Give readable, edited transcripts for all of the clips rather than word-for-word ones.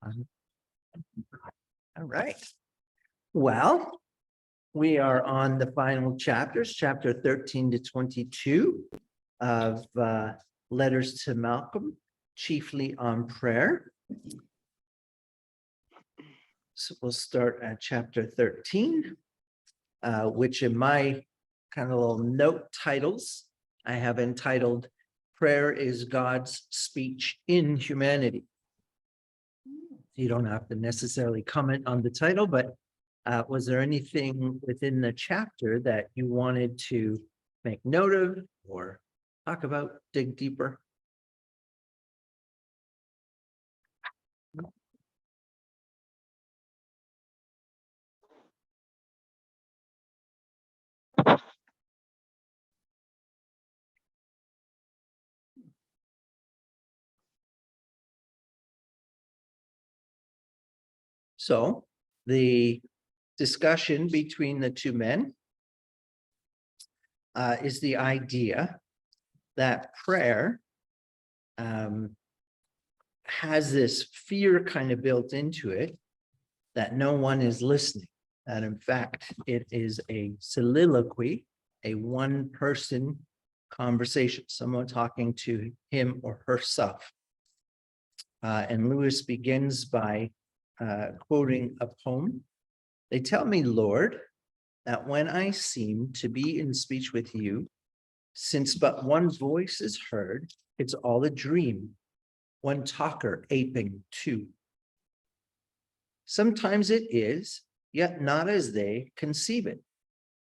All right. Well, we are on the final chapters, chapter 13 to 22 of Letters to Malcolm, chiefly on prayer. So we'll start at chapter 13, which in my kind of little note titles, I have entitled, Prayer is God's Speech in Humanity. You don't have to necessarily comment on the title, but was there anything within the chapter that you wanted to make note of or talk about, dig deeper? So the discussion between the two men is the idea that prayer has this fear kind of built into it that no one is listening. And in fact, it is a soliloquy, a one-person conversation, someone talking to him or herself. And Lewis begins by quoting a poem. They tell me, Lord, that when I seem to be in speech with you, since but one voice is heard, it's all a dream, one talker aping two. Sometimes it is, yet not as they conceive it.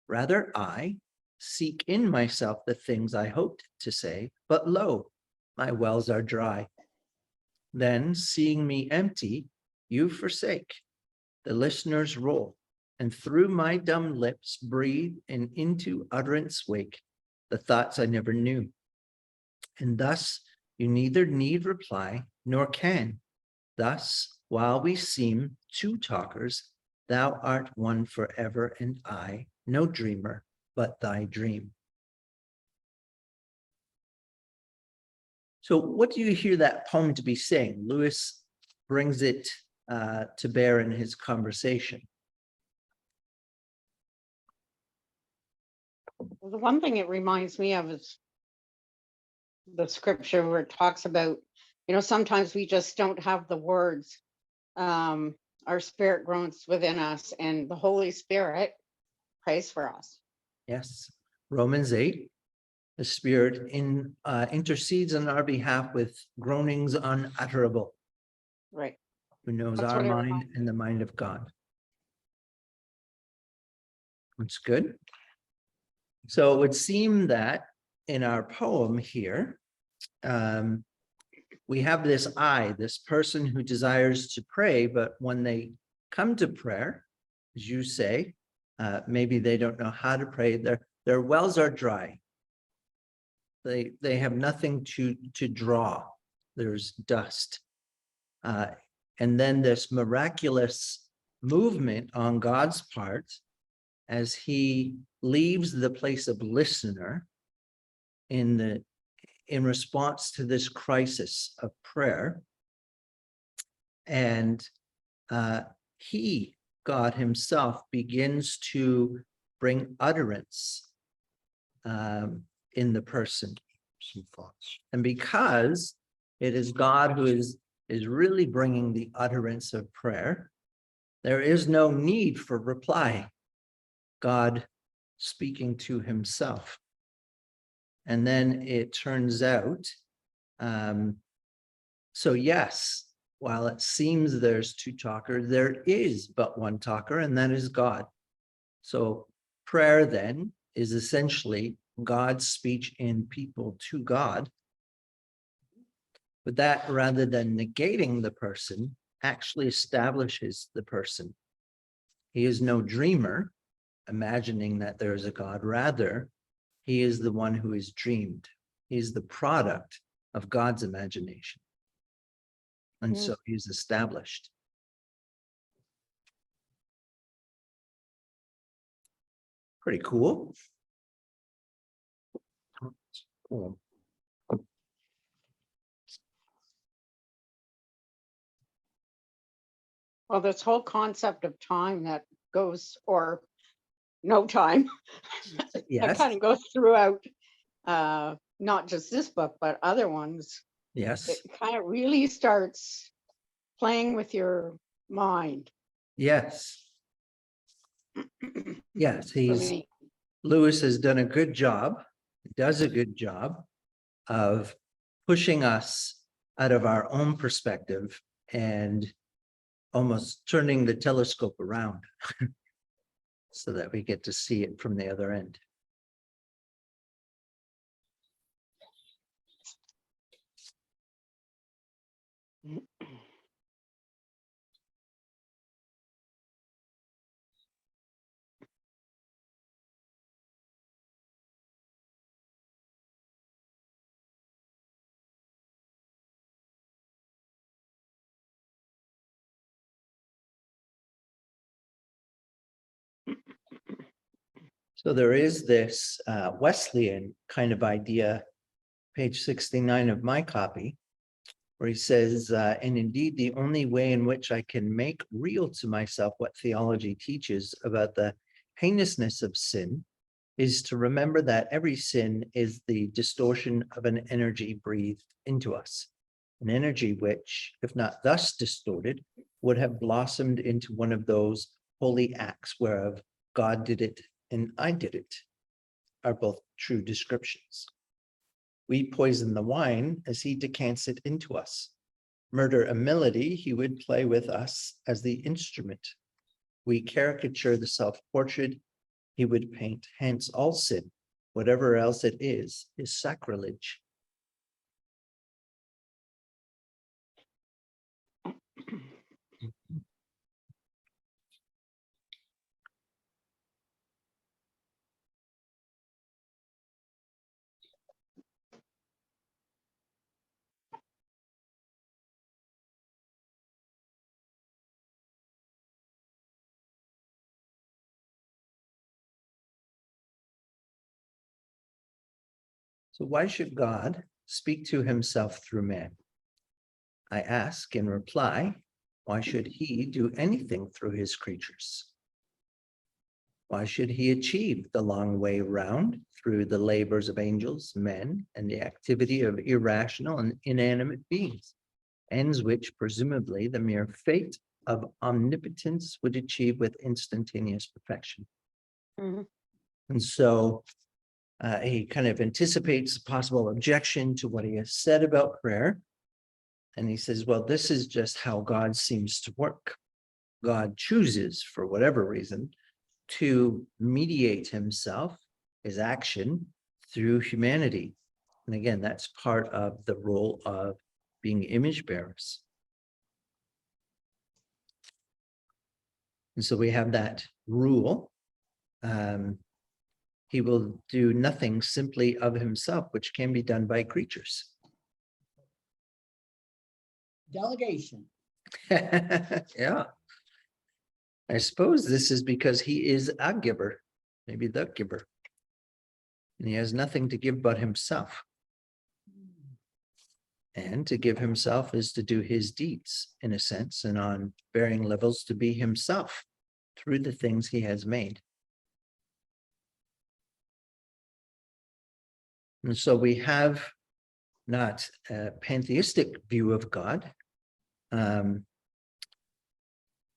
Rather, I seek in myself the things I hoped to say, but lo, my wells are dry. Then, seeing me empty, you forsake. The listeners roll, and through my dumb lips breathe and into utterance wake the thoughts I never knew. And thus you neither need reply nor can. Thus, while we seem two talkers, thou art one forever, and I, no dreamer, but thy dream. So what do you hear that poem to be saying? Lewis brings it to bear in his conversation. The one thing it reminds me of is the scripture where it talks about, sometimes we just don't have the words. Our spirit groans within us, and the Holy Spirit prays for us. Yes, Romans 8, the Spirit intercedes on our behalf with groanings unutterable. Right. Who knows That's our what it mind reminds me. and the mind of God. That's good. So it would seem that in our poem here, we have this I, this person who desires to pray, but when they come to prayer, as you say, maybe they don't know how to pray. Their wells are dry. They have nothing to draw. There's dust. And then this miraculous movement on God's part as he leaves the place of listener in response to this crisis of prayer. And he, God himself, begins to bring utterance in the person. Some thoughts. And because it is God who is really bringing the utterance of prayer, there is no need for reply. God speaking to himself. And then it turns out, so yes, while it seems there's two talkers, there is but one talker, and that is God. So prayer then is essentially God's speech in people to God. But that, rather than negating the person, actually establishes the person. He is no dreamer, imagining that there is a God. Rather, he is the one who is dreamed. He is the product of God's imagination. And so he's established. Pretty cool. Cool. Well, this whole concept of time that goes, or no time, that Yes, kind of goes throughout, not just this book, but other ones. It yes, kind of really starts playing with your mind yes, yes. for me. Lewis has done a good job, does a good job of pushing us out of our own perspective and almost turning the telescope around so that we get to see it from the other end. So there is this Wesleyan kind of idea, page 69 of my copy, where he says, and indeed the only way in which I can make real to myself what theology teaches about the heinousness of sin is to remember that every sin is the distortion of an energy breathed into us, an energy which, if not thus distorted, would have blossomed into one of those holy acts whereof God did it and I did it, are both true descriptions. We poison the wine as he decants it into us. Murder a melody, he would play with us as the instrument. We caricature the self-portrait, he would paint. Hence all sin, whatever else it is sacrilege. So why should God speak to himself through man? I ask in reply, why should he do anything through his creatures? Why should he achieve the long way round through the labors of angels, men, and the activity of irrational and inanimate beings, ends which presumably the mere fate of omnipotence would achieve with instantaneous perfection? Mhm. And so he kind of anticipates a possible objection to what he has said about prayer. And he says, well, this is just how God seems to work. God chooses, for whatever reason, to mediate himself, his action, through humanity. And again, that's part of the role of being image bearers. And so we have that rule. He will do nothing simply of himself, which can be done by creatures. Delegation. Yeah. I suppose this is because he is a giver, maybe the giver. And he has nothing to give but himself. And to give himself is to do his deeds, in a sense, and on varying levels to be himself through the things he has made. And so we have not a pantheistic view of God, but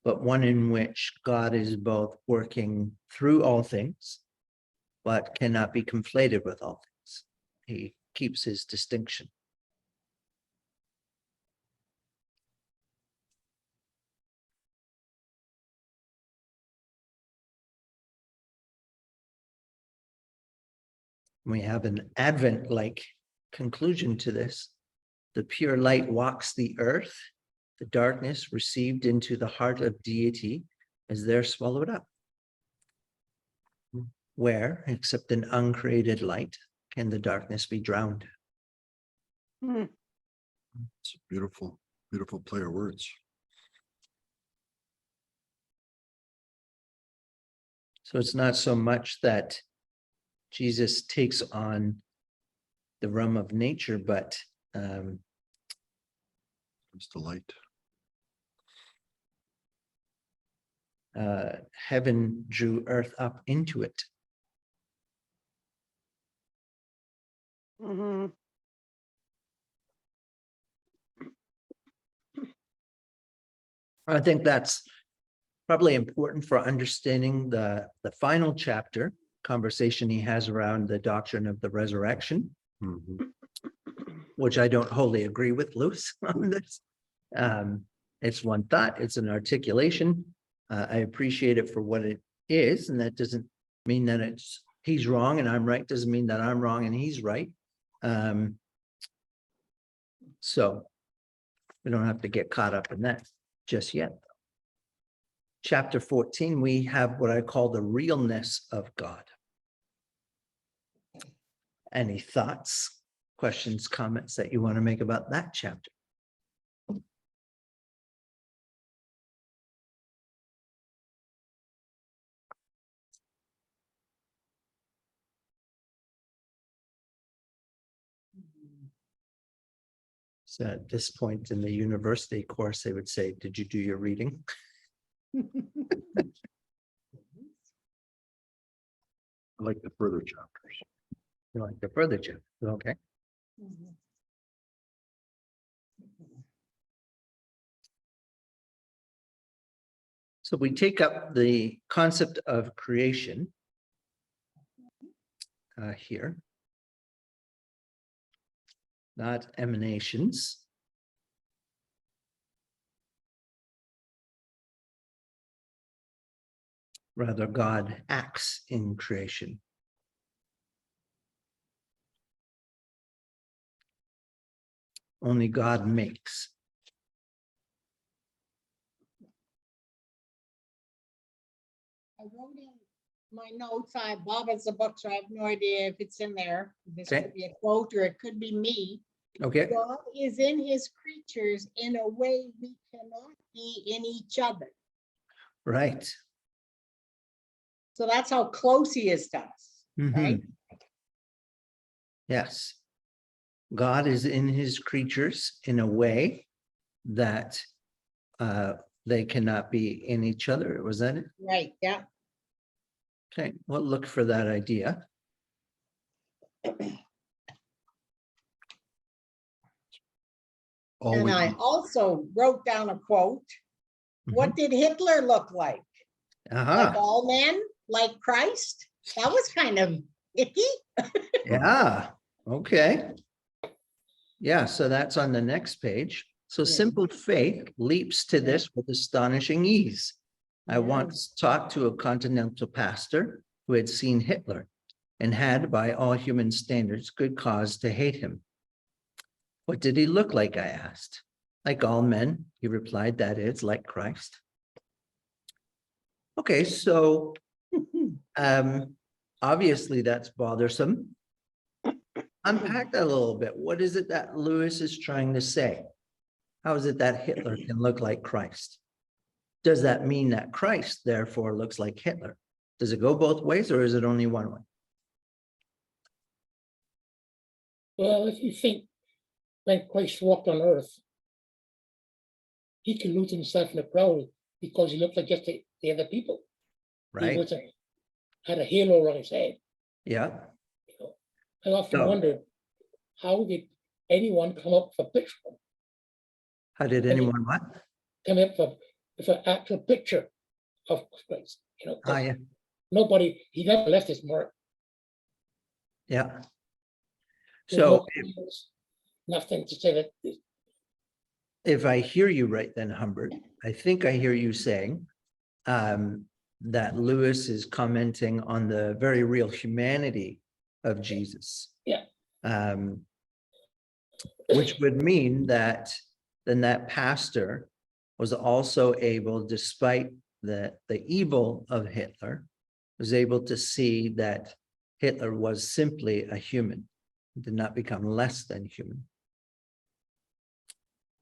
one in which God is both working through all things, but cannot be conflated with all things. He keeps his distinction. We have an Advent-like conclusion to this. The pure light walks the earth, the darkness received into the heart of deity is there swallowed up. Where, except an uncreated light, can the darkness be drowned? Hmm. It's a beautiful, beautiful play of words. So it's not so much that Jesus takes on the realm of nature, but It's the light. heaven drew earth up into it. Mhm. I think that's probably important for understanding the final chapter conversation he has around the doctrine of the resurrection, Mhm. which I don't wholly agree with Lewis on this. It's one thought, it's an articulation. I appreciate it for what it is, and that doesn't mean that he's wrong and I'm right, doesn't mean that I'm wrong and he's right. So we don't have to get caught up in that just yet. Chapter 14, we have what I call the realness of God. Any thoughts, questions, comments that you want to make about that chapter? So at this point in the university course, they would say, did you do your reading? I like the further chapters. You like the further chapter, okay? So we take up the concept of creation here. Not emanations. Rather, God acts in creation. Only God makes. I wrote in my notes, Bob has a book, so I have no idea if it's in there. This Okay. could be a quote or it could be me. Okay, God is in his creatures in a way we cannot be in each other. right. So that's how close he is to us, right? Mhm. Yes. God is in his creatures in a way that they cannot be in each other. Was that it? Right, yeah. Okay, we'll look for that idea. All And we I can- also wrote down a quote. What did Hitler look like? Like Aha, all men, like Christ? That was kind of icky. yeah, okay. Yeah, so that's on the next page. So Yeah. simple faith leaps to this with astonishing ease. I Yeah. once talked to a continental pastor who had seen Hitler and had, by all human standards, good cause to hate him. What did he look like? I asked. Like all men, he replied, that is, like Christ. Okay, so obviously that's bothersome. Unpack that a little bit. What is it that Lewis is trying to say? How is it that Hitler can look like Christ? Does that mean that Christ therefore looks like Hitler? Does it go both ways or is it only one way? Well, if you think when Christ walked on earth, he can lose himself in the crowd because he looked like just the other people. He Right? wasn't had a halo around his head. Yeah. You know, I often So- wondered how did anyone come up with a picture, How did anyone what? come up with an actual picture of Christ? You know, 'cause Ah, yeah, nobody he never left his mark. yeah. There's So no pictures, nothing to say that. if I hear you right then, Humbert, I think I hear you saying that Lewis is commenting on the very real humanity of Jesus. Yeah. Which would mean that then that pastor was also able, despite the evil of Hitler, was able to see that Hitler was simply a human, did not become less than human.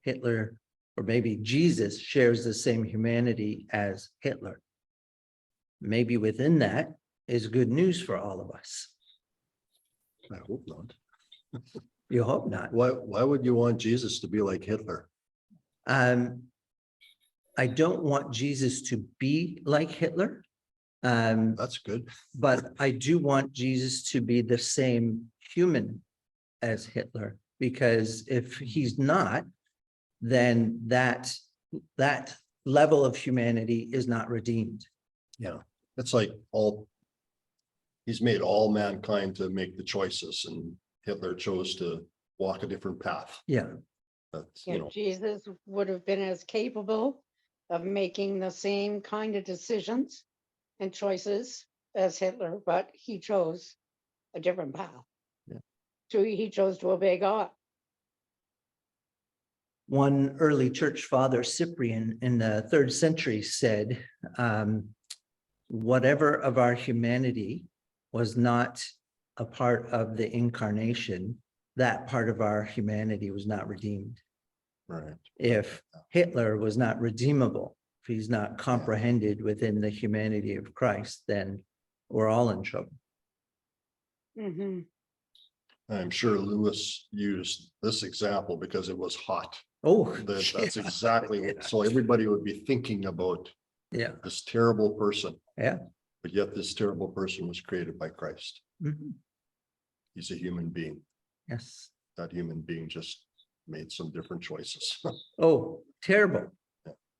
Hitler, or maybe Jesus, shares the same humanity as Hitler. Maybe within that is good news for all of us. I hope not. You hope not. Why would you want Jesus to be like Hitler? I don't want Jesus to be like Hitler. That's good. But I do want Jesus to be the same human as Hitler, because if he's not, then that level of humanity is not redeemed. Yeah, it's like he's made all mankind to make the choices, and Hitler chose to walk a different path. Yeah, That's, Yeah, Jesus would have been as capable of making the same kind of decisions and choices as Hitler, but he chose a different path. Yeah. So he chose to obey God. one early church father, Cyprian, in the 3rd century said, whatever of our humanity was not a part of the incarnation, that part of our humanity was not redeemed. right. If Hitler was not redeemable, if he's not comprehended within the humanity of Christ, then we're all in trouble. Mhm. I'm sure Lewis used this example because it was hot. Oh, That's yeah, exactly yeah. so everybody would be thinking about Yeah, this terrible person, yeah. but yet this terrible person was created by Christ. Mhm. He's a human being. Yes. That human being just made some different choices. Oh, terrible,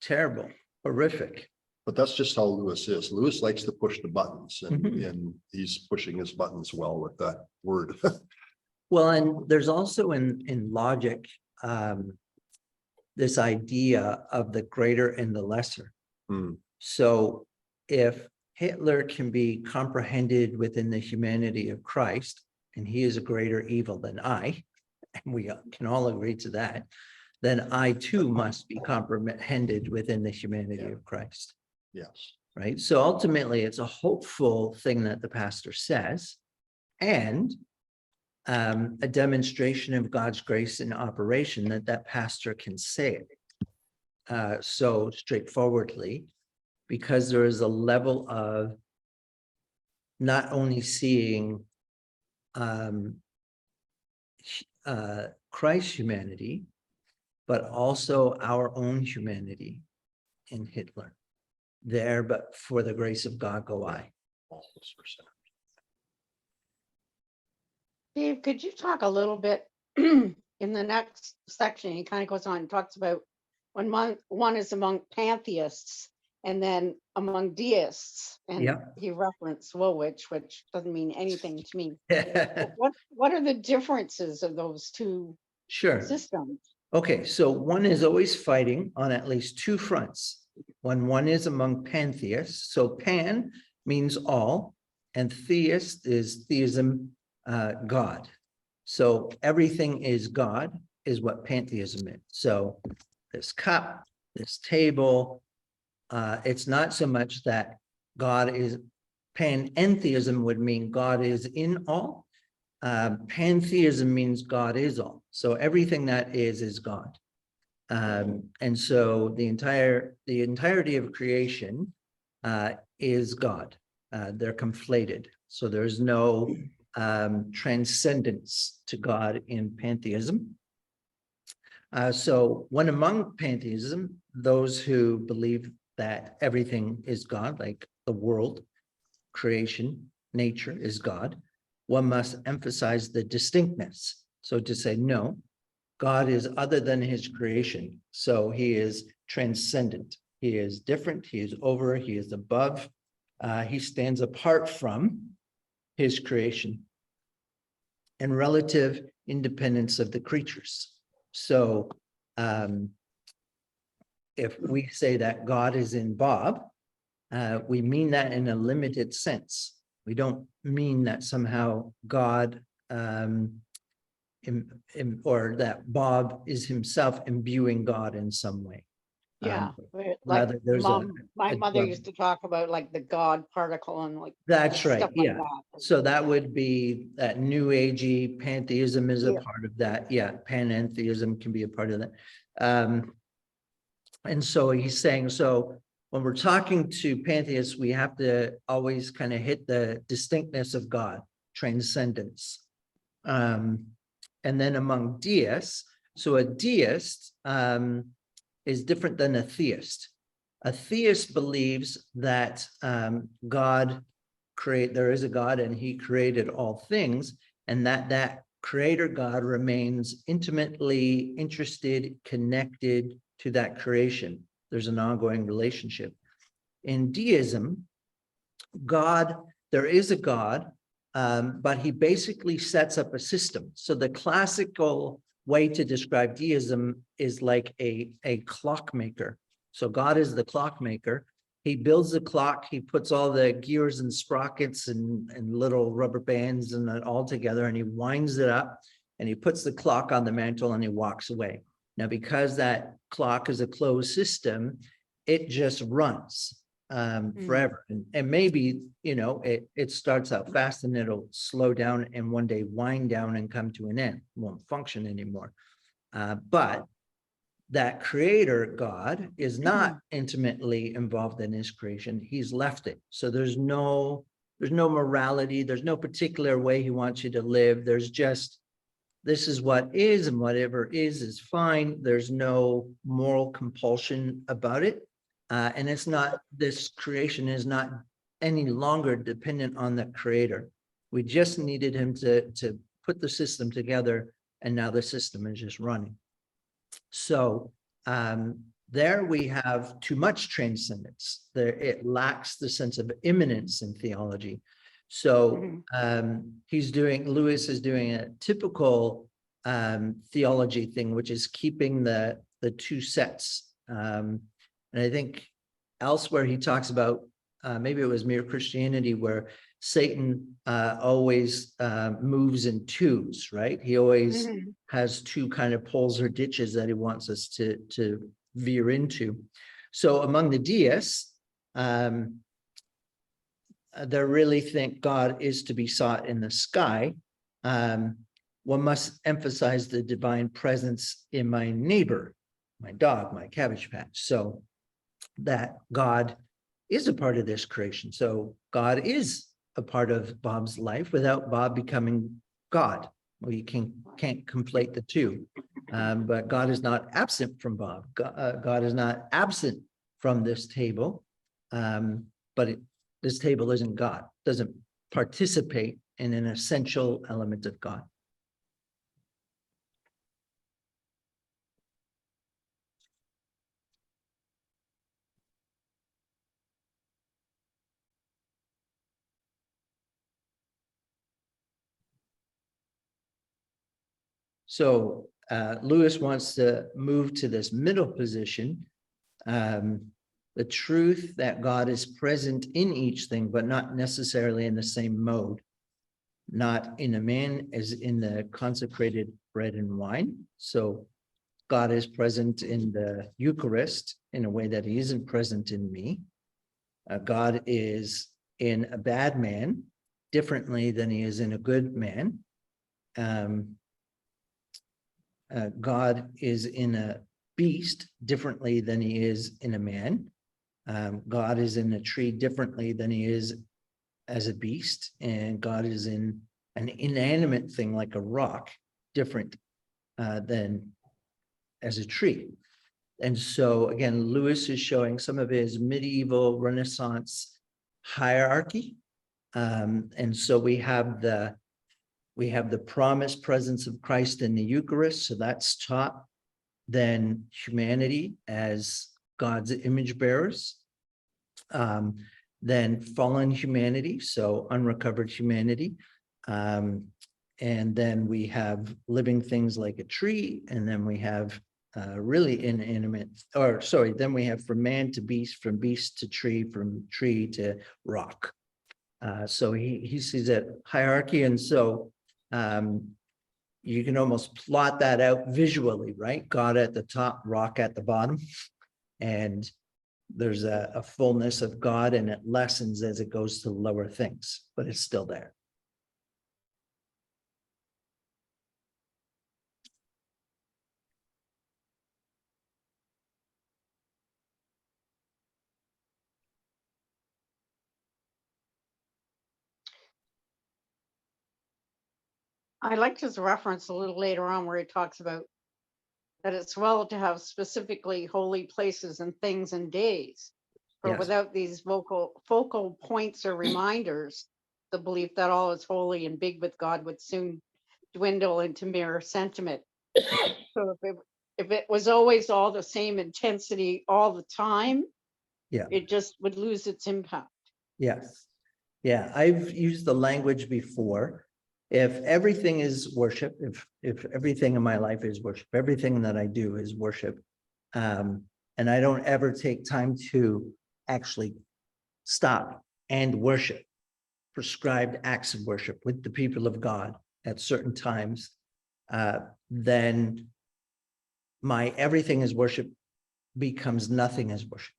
terrible, horrific. But that's just how Lewis is. Lewis likes to push the buttons, and, Mhm. and he's pushing his buttons well with that word. Well, and there's also in logic, this idea of the greater and the lesser. Hmm. So if Hitler can be comprehended within the humanity of Christ, and he is a greater evil than I, and we can all agree to that, then I too must be comprehended within the humanity of Christ, Yes. right? So ultimately, it's a hopeful thing that the pastor says, and a demonstration of God's grace in operation that pastor can say it so straightforwardly, because there is a level of not only seeing Christ's humanity, but also our own humanity in Hitler. There, but for the grace of God go I. Dave, could you talk a little bit in the next section? He kind of goes on and talks about when one is among pantheists and then among deists. And Yeah. he referenced Woolwich, which doesn't mean anything to me. What are the differences of those two Sure. systems? Okay, so one is always fighting on at least two fronts. When one is among pantheists, so pan means all, and theist is theism, God. So everything is God is what pantheism is. So this cup, this table, it's not so much that God is, panentheism would mean God is in all. Pantheism means God is all. So everything that is God. And so the entirety of creation is God. They're conflated. So there's no transcendence to God in pantheism. So when among pantheism, those who believe that everything is God, like the world, creation, nature is God, one must emphasize the distinctness. So to say, no, God is other than his creation. So he is transcendent. He is different. He is over. He is above. He stands apart from his creation and relative independence of the creatures. So if we say that God is in Bob, we mean that in a limited sense. We don't mean that somehow God or that Bob is himself imbuing God in some way. Yeah, like Rather, there's my mother a- used to talk about like the God particle and like That's right, stuff like yeah. that. So that would be that new agey pantheism is a Yeah. part of that. Yeah, panentheism can be a part of that. And so he's saying, so when we're talking to pantheists, we have to always kind of hit the distinctness of God, transcendence. And then among deists, so a deist is different than a theist. A theist believes that there is a God and he created all things, and that creator God remains intimately interested, connected to that creation. There's an ongoing relationship. In deism, there is a God, but he basically sets up a system. So the classical way to describe deism is like a clockmaker. So God is the clockmaker. He builds the clock, he puts all the gears and sprockets and little rubber bands and it all together, and he winds it up and he puts the clock on the mantle and he walks away. Now, because that clock is a closed system, it just runs forever. And maybe, it starts out fast and it'll slow down and one day wind down and come to an end, won't function anymore. But that creator God is not intimately involved in his creation. He's left it. So there's no morality. There's no particular way he wants you to live. There's just, this is what is, and whatever is fine. There's no moral compulsion about it. And this creation is not any longer dependent on the creator. We just needed him to put the system together, and now the system is just running. So there we have too much transcendence. It lacks the sense of immanence in theology. So Lewis is doing a typical theology thing, which is keeping the two sets. And I think elsewhere he talks about, maybe it was Mere Christianity, where Satan always moves in twos, right? He always has two kind of poles or ditches that he wants us to veer into. So among the deists, they really think God is to be sought in the sky. One must emphasize the divine presence in my neighbor, my dog, my cabbage patch. So that God is a part of this creation. So God is a part of Bob's life without Bob becoming God. Well, you can't conflate the two. But God is not absent from Bob. God is not absent from this table. But this table isn't God, doesn't participate in an essential element of God. So Lewis wants to move to this middle position. The truth that God is present in each thing, but not necessarily in the same mode. Not in a man as in the consecrated bread and wine. So God is present in the Eucharist in a way that he isn't present in me. God is in a bad man differently than he is in a good man. God is in a beast differently than he is in a man. God is in a tree differently than he is as a beast, and God is in an inanimate thing like a rock different than as a tree. And so again, Lewis is showing some of his medieval Renaissance hierarchy. And so we have the promised presence of Christ in the Eucharist. So that's taught. Then humanity as God's image bearers. Then fallen humanity, so unrecovered humanity. And then we have living things like a tree, and then we have really inanimate, then we have from man to beast, from beast to tree, from tree to rock. So he sees that hierarchy, and so you can almost plot that out visually, right? God at the top, rock at the bottom, and there's a fullness of God, and it lessens as it goes to lower things, but it's still there. I liked his reference a little later on where he talks about that it's well to have specifically holy places and things and days. For Yes. without these focal points or reminders, the belief that all is holy and big with God would soon dwindle into mere sentiment. So if it was always all the same intensity all the time, Yeah. it just would lose its impact. Yes. Yeah, I've used the language before. If everything is worship, if everything in my life is worship, everything that I do is worship. And I don't ever take time to actually stop and worship prescribed acts of worship with the people of God at certain times, then my everything is worship becomes nothing as worship.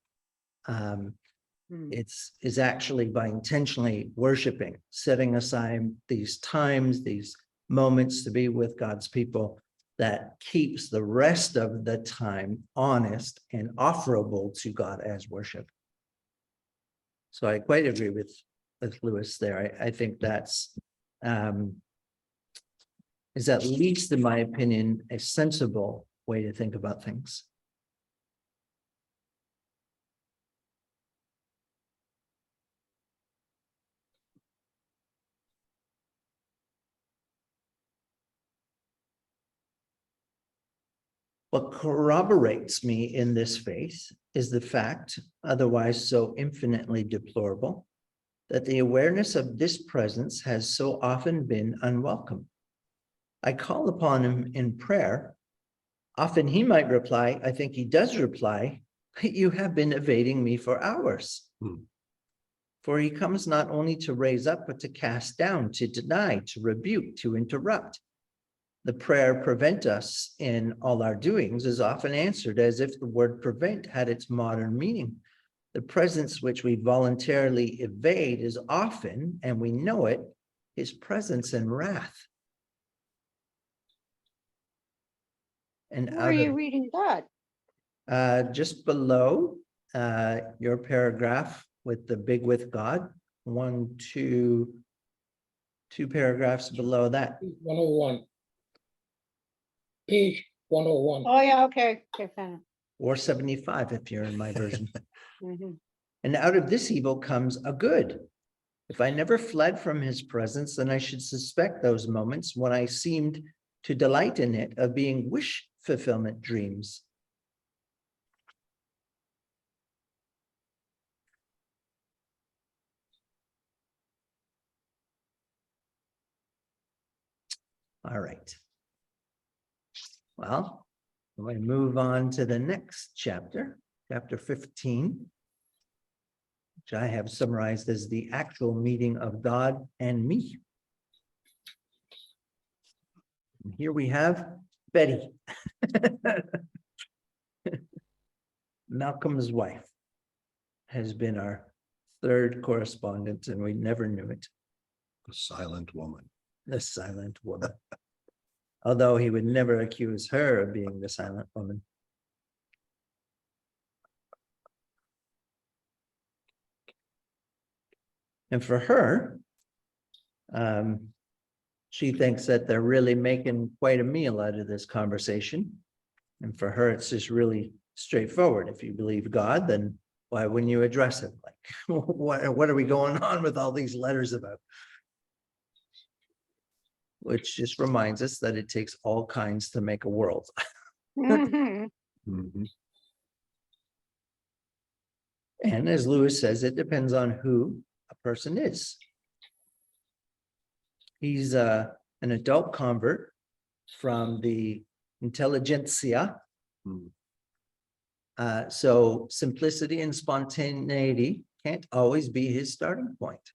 It's actually by intentionally worshiping, setting aside these times, these moments to be with God's people, that keeps the rest of the time honest and offerable to God as worship. So I quite agree with Lewis there. I think that's is at least, in my opinion, a sensible way to think about things. What corroborates me in this faith is the fact, otherwise so infinitely deplorable, that the awareness of this presence has so often been unwelcome. I call upon him in prayer. Often he might reply, I think he does reply, you have been evading me for hours. For he comes not only to raise up, but to cast down, to deny, to rebuke, to interrupt. The prayer prevent us in all our doings is often answered as if the word prevent had its modern meaning. The presence which we voluntarily evade is often, and we know it, his presence in wrath. And Where are you reading that? just below your paragraph with the big with God, two paragraphs below that. 101. Page 101. Oh, yeah, okay. Okay, fine. Or 75 if you're in my version. Mhm. And out of this evil comes a good. If I never fled from his presence, then I should suspect those moments when I seemed to delight in it of being wish fulfillment dreams. All right. Well, we move on to the next chapter, chapter 15, which I have summarized as the actual meeting of God and me. And here we have Betty, Malcolm's wife, has been our third correspondent, and we never knew it. A silent woman. The silent woman. Although he would never accuse her of being the silent woman. And for her, she thinks that they're really making quite a meal out of this conversation. And for her, it's just really straightforward. If you believe God, then why wouldn't you address it? Like, what are we going on with all these letters about? Which just reminds us that it takes all kinds to make a world. Mhm. Mhm. And as Lewis says, it depends on who a person is. He's an adult convert from the intelligentsia. Hmm. So simplicity and spontaneity can't always be his starting point.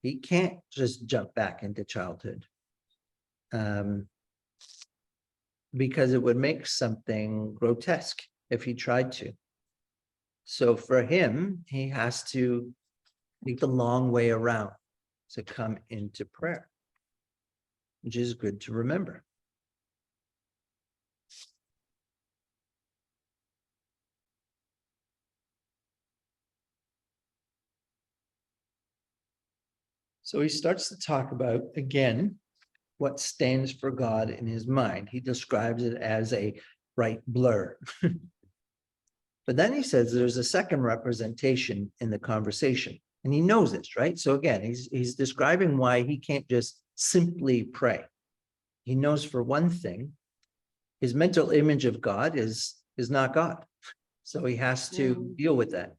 He can't just jump back into childhood. Because it would make something grotesque if he tried to. So for him, he has to take the long way around to come into prayer, which is good to remember. So he starts to talk about, again, what stands for God in his mind. He describes it as a bright blur. But then he says there's a second representation in the conversation, and he knows this, right? So again, he's describing why he can't just simply pray. He knows, for one thing, his mental image of God is not God. So he has to deal with that.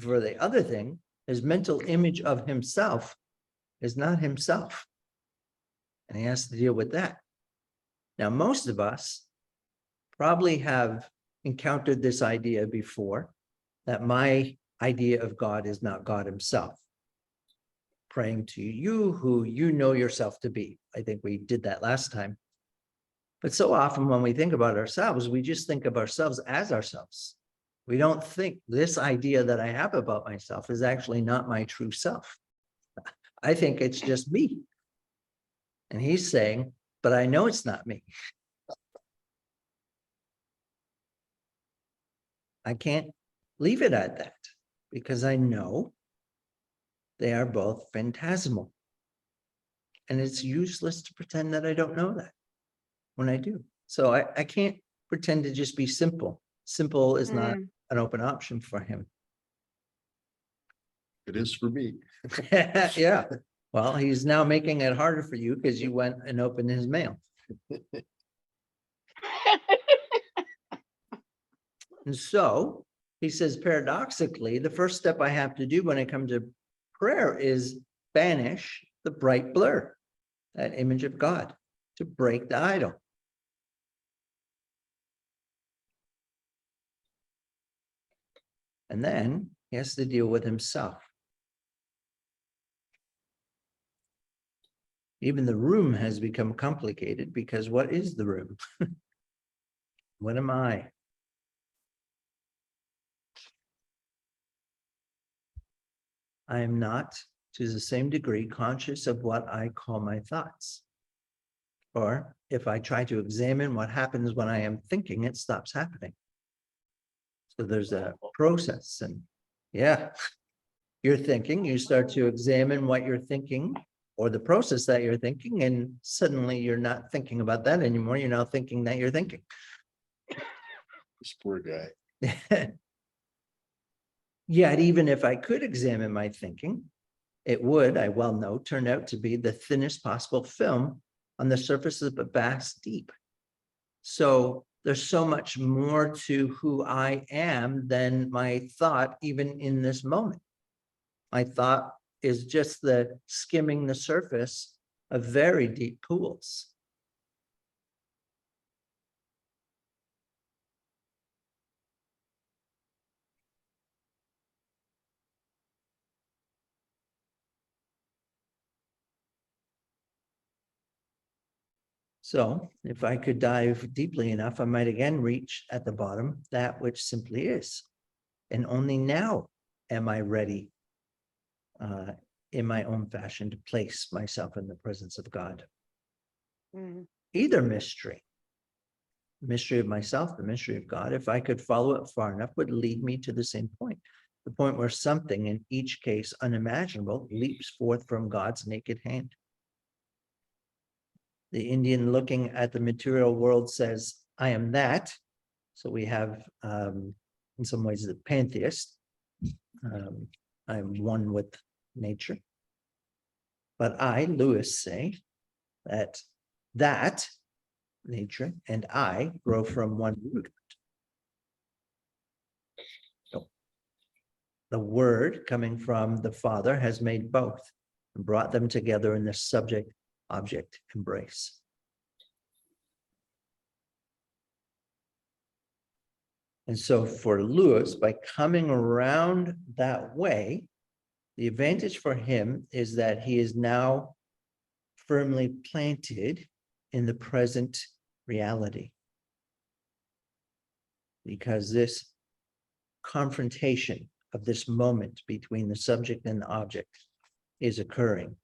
For the other thing, his mental image of himself is not himself. And he has to deal with that. Now, most of us probably have encountered this idea before, that my idea of God is not God himself. Praying to you who you know yourself to be. I think we did that last time. But so often when we think about ourselves, we just think of ourselves as ourselves. We don't think this idea that I have about myself is actually not my true self. I think it's just me. And he's saying, but I know it's not me. I can't leave it at that because I know they are both phantasmal. And it's useless to pretend that I don't know that when I do. So I can't pretend to just be simple. Simple is not an open option for him. It is for me. Yeah. Well, he's now making it harder for you because you went and opened his mail. And so he says, paradoxically, the first step I have to do when I come to prayer is banish the bright blur, that image of God, to break the idol. And then he has to deal with himself. Even the room has become complicated because what is the room? What am I? I am not, to the same degree, conscious of what I call my thoughts. Or if I try to examine what happens when I am thinking, it stops happening. So there's a process, and yeah, you're thinking, you start to examine what you're thinking or the process that you're thinking, and suddenly you're not thinking about that anymore. You're now thinking that you're thinking. This poor guy. Yet, even if I could examine my thinking, it would, I well know, turn out to be the thinnest possible film on the surface of a vast deep. So there's so much more to who I am than my thought, even in this moment. My thought is just the skimming the surface of very deep pools. So if I could dive deeply enough, I might again reach at the bottom that which simply is. And only now am I ready in my own fashion to place myself in the presence of God. Either mystery of myself, the mystery of God, if I could follow it far enough, would lead me to the same point. The point where something, in each case unimaginable, leaps forth from God's naked hand. The Indian looking at the material world says, I am that. So we have, in some ways, the pantheist. I am one with nature. But I, Lewis, say that nature and I grow from one root. So the word coming from the Father has made both and brought them together in the subject-object embrace. And so for Lewis, by coming around that way, the advantage for him is that he is now firmly planted in the present reality. Because this confrontation of this moment between the subject and the object is occurring.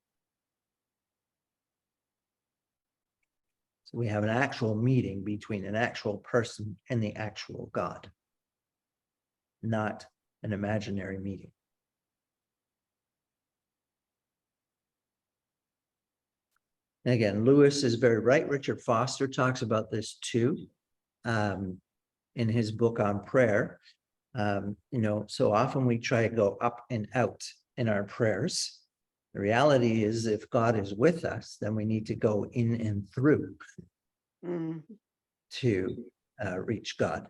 So we have an actual meeting between an actual person and the actual God, not an imaginary meeting. And again, Lewis is very right. Richard Foster talks about this too. In his book on prayer. So often we try to go up and out in our prayers. The reality is, if God is with us, then we need to go in and through Mm. to reach God.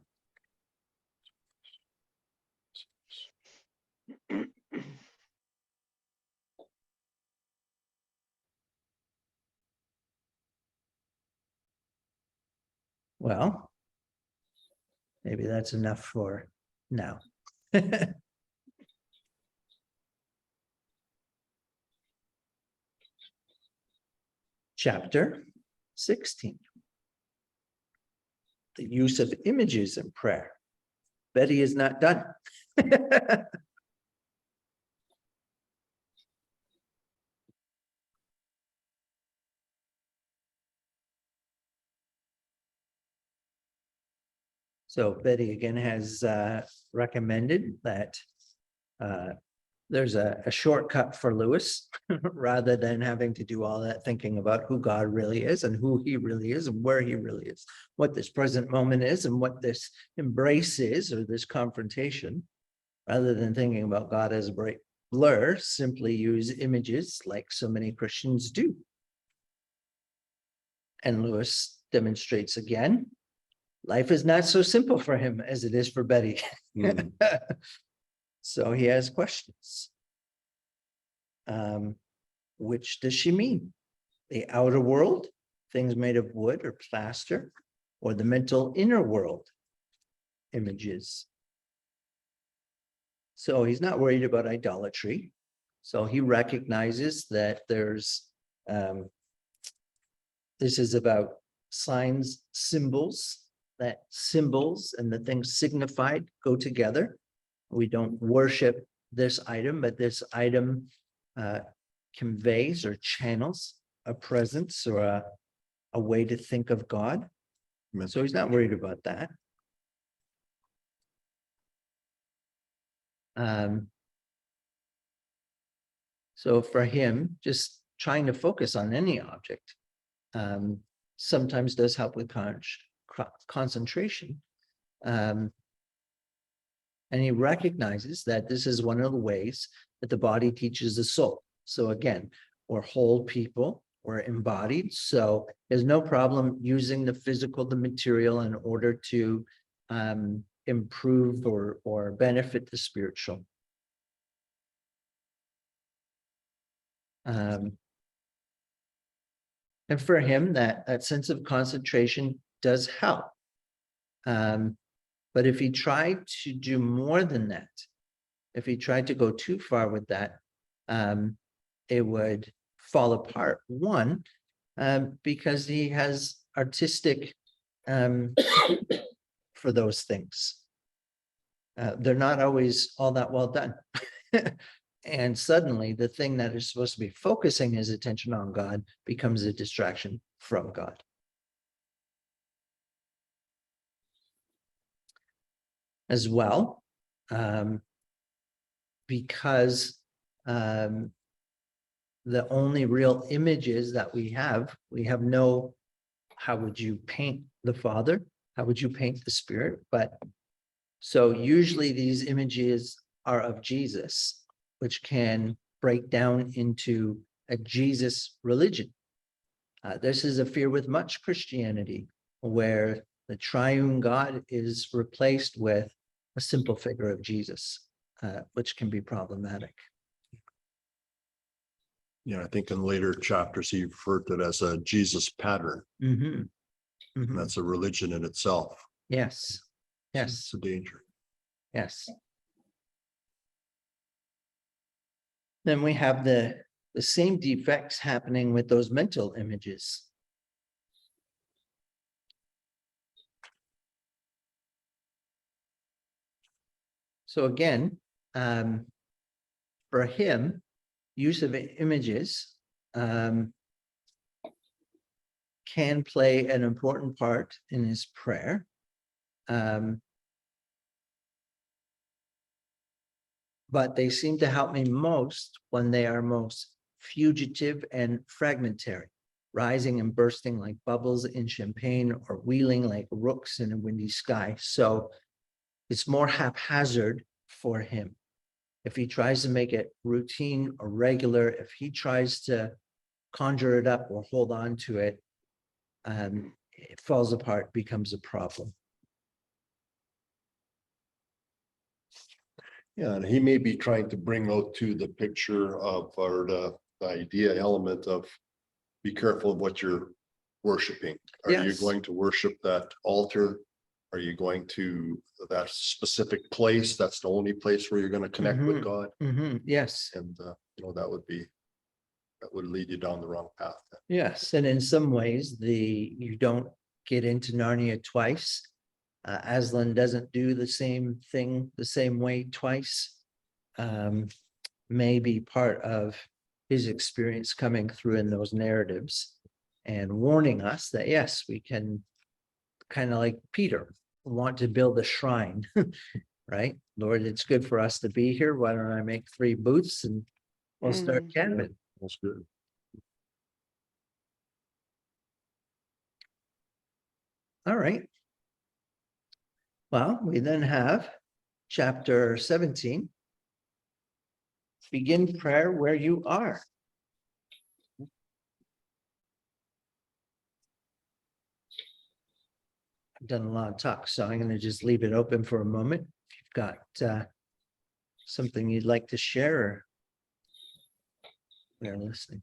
Well, maybe that's enough for now. Chapter 16. The use of images in prayer. Betty is not done. So Betty again has recommended that there's a shortcut for Lewis rather than having to do all that thinking about who God really is and who he really is and where he really is, what this present moment is and what this embrace is or this confrontation. Rather than thinking about God as a bright blur, simply use images like so many Christians do. And Lewis demonstrates again, life is not so simple for him as it is for Betty. Hmm. So he has questions. Which does she mean? The outer world, things made of wood or plaster, or the mental inner world, images? So he's not worried about idolatry. So he recognizes that this is about signs, symbols, that symbols and the things signified go together. We don't worship this item, but this item conveys or channels a presence or a way to think of God. Amen. So he's not worried about that. So for him, just trying to focus on any object sometimes does help with concentration. And he recognizes that this is one of the ways that the body teaches the soul. So again, we're whole people, we're embodied. So there's no problem using the physical, the material in order to improve or benefit the spiritual. And for him, that sense of concentration does help. But if he tried to do more than that, if he tried to go too far with that, it would fall apart. One, because he has artistic for those things. They're not always all that well done. And suddenly the thing that is supposed to be focusing his attention on God becomes a distraction from God. As well, because the only real images that we have no, how would you paint the Father? How would you paint the Spirit? But so usually these images are of Jesus, which can break down into a Jesus religion. This is a fear with much Christianity, where the triune God is replaced with a simple figure of Jesus, which can be problematic. Yeah, I think in later chapters, he referred to it as a Jesus pattern. Mhm. And Mhm. that's a religion in itself. Yes, yes, It's a danger. yes. Then we have the same defects happening with those mental images. So again, for him, use of images can play an important part in his prayer. But they seem to help me most when they are most fugitive and fragmentary. rising and bursting like bubbles in champagne or wheeling like rooks in a windy sky. So it's more haphazard for him. If he tries to make it routine or regular, if he tries to conjure it up or hold on to it, it falls apart, becomes a problem. Yeah, and he may be trying to bring out to the picture of, or the idea element of, be careful of what you're worshiping. Are you Yes. going to worship that altar? Are you going to that specific place? That's the only place where you're going to connect with Mhm. God. Yes, And, that would lead you down the wrong path. yes, and in some ways, you don't get into Narnia twice. Aslan doesn't do the same thing the same way twice. May be part of his experience coming through in those narratives and warning us that yes, we can, kind of like Peter, want to build a shrine, right? Lord, it's good for us to be here. Why don't I make 3 booths and we'll start camping? That's good. All right. Well, we then have chapter 17. Begin prayer where you are. I've done a lot of talk, so I'm going to just leave it open for a moment. If you've got something you'd like to share, or we are listening.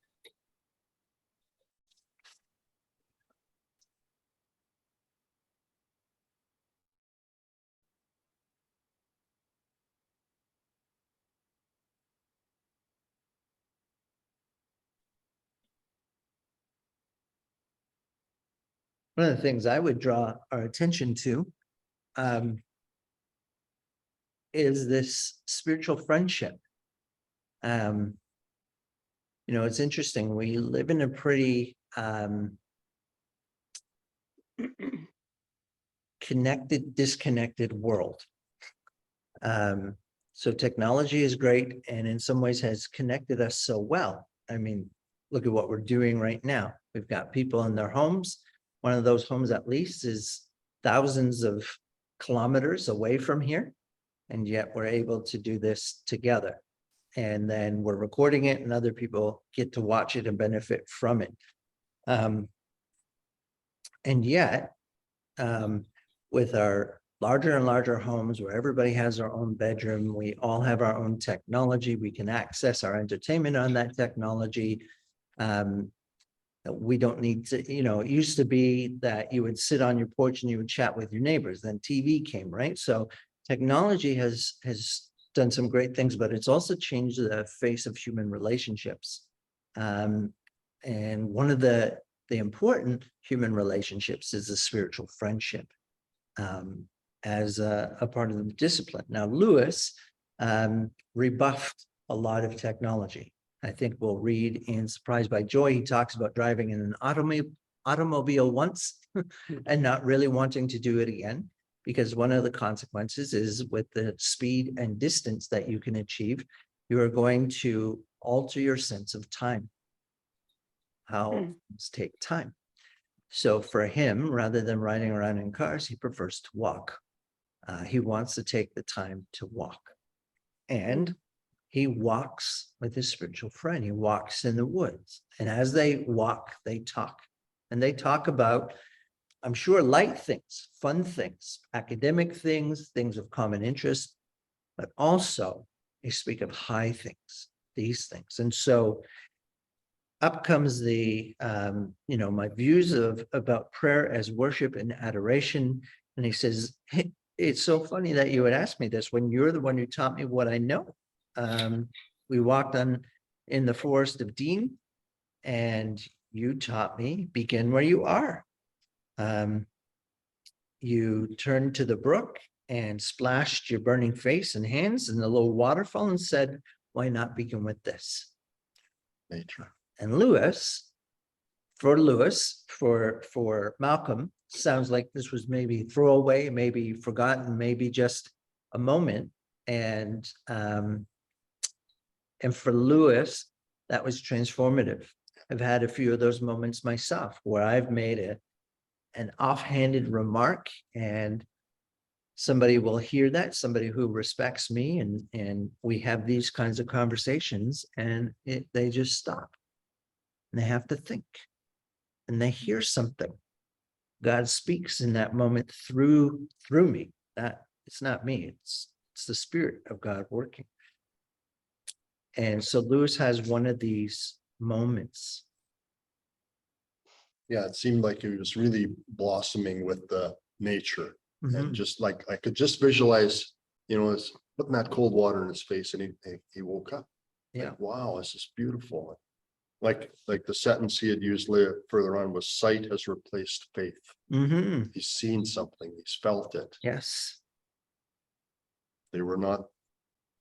One of the things I would draw our attention to is this spiritual friendship. It's interesting. We live in a pretty connected, disconnected world. So technology is great and in some ways has connected us so well. I mean, look at what we're doing right now. We've got people in their homes. One of those homes at least is thousands of kilometers away from here. And yet we're able to do this together. And then we're recording it and other people get to watch it and benefit from it. And yet, with our larger and larger homes where everybody has their own bedroom, we all have our own technology, we can access our entertainment on that technology. We don't need to, it used to be that you would sit on your porch and you would chat with your neighbors, then TV came, right? So technology has done some great things, but it's also changed the face of human relationships. And one of the important human relationships is the spiritual friendship as a part of the discipline. Now, Lewis rebuffed a lot of technology. I think we'll read in Surprised by Joy, he talks about driving in an automobile once and not really wanting to do it again, because one of the consequences is with the speed and distance that you can achieve, you are going to alter your sense of time, how things take time. So for him, rather than riding around in cars, he prefers to walk. He wants to take the time to walk. And he walks with his spiritual friend. He walks in the woods. And as they walk, they talk. And they talk about, I'm sure, light things, fun things, academic things, things of common interest, but also they speak of high things, these things. And so up comes the, my views about prayer as worship and adoration. And he says, hey, it's so funny that you would ask me this when you're the one who taught me what I know. We walked in the forest of Dean and you taught me begin where you are. You turned to the brook and splashed your burning face and hands in the little waterfall and said, why not begin with this? Nature. And for Malcolm, sounds like this was maybe throwaway, maybe forgotten, maybe just a moment. And for Lewis, that was transformative. I've had a few of those moments myself where I've made an offhanded remark and somebody will hear that, somebody who respects me, and we have these kinds of conversations, and they just stop. And they have to think. And they hear something. God speaks in that moment through me. That it's not me, it's the Spirit of God working. And so Lewis has one of these moments. Yeah, it seemed like he was really blossoming with the nature. Mhm. And just like, I could just visualize, it's putting that cold water in his face and he woke up. Yeah. Like, wow, this is beautiful. Like the sentence he had used further on was sight has replaced faith. Mhm. He's seen something, he's felt it. Yes. They were not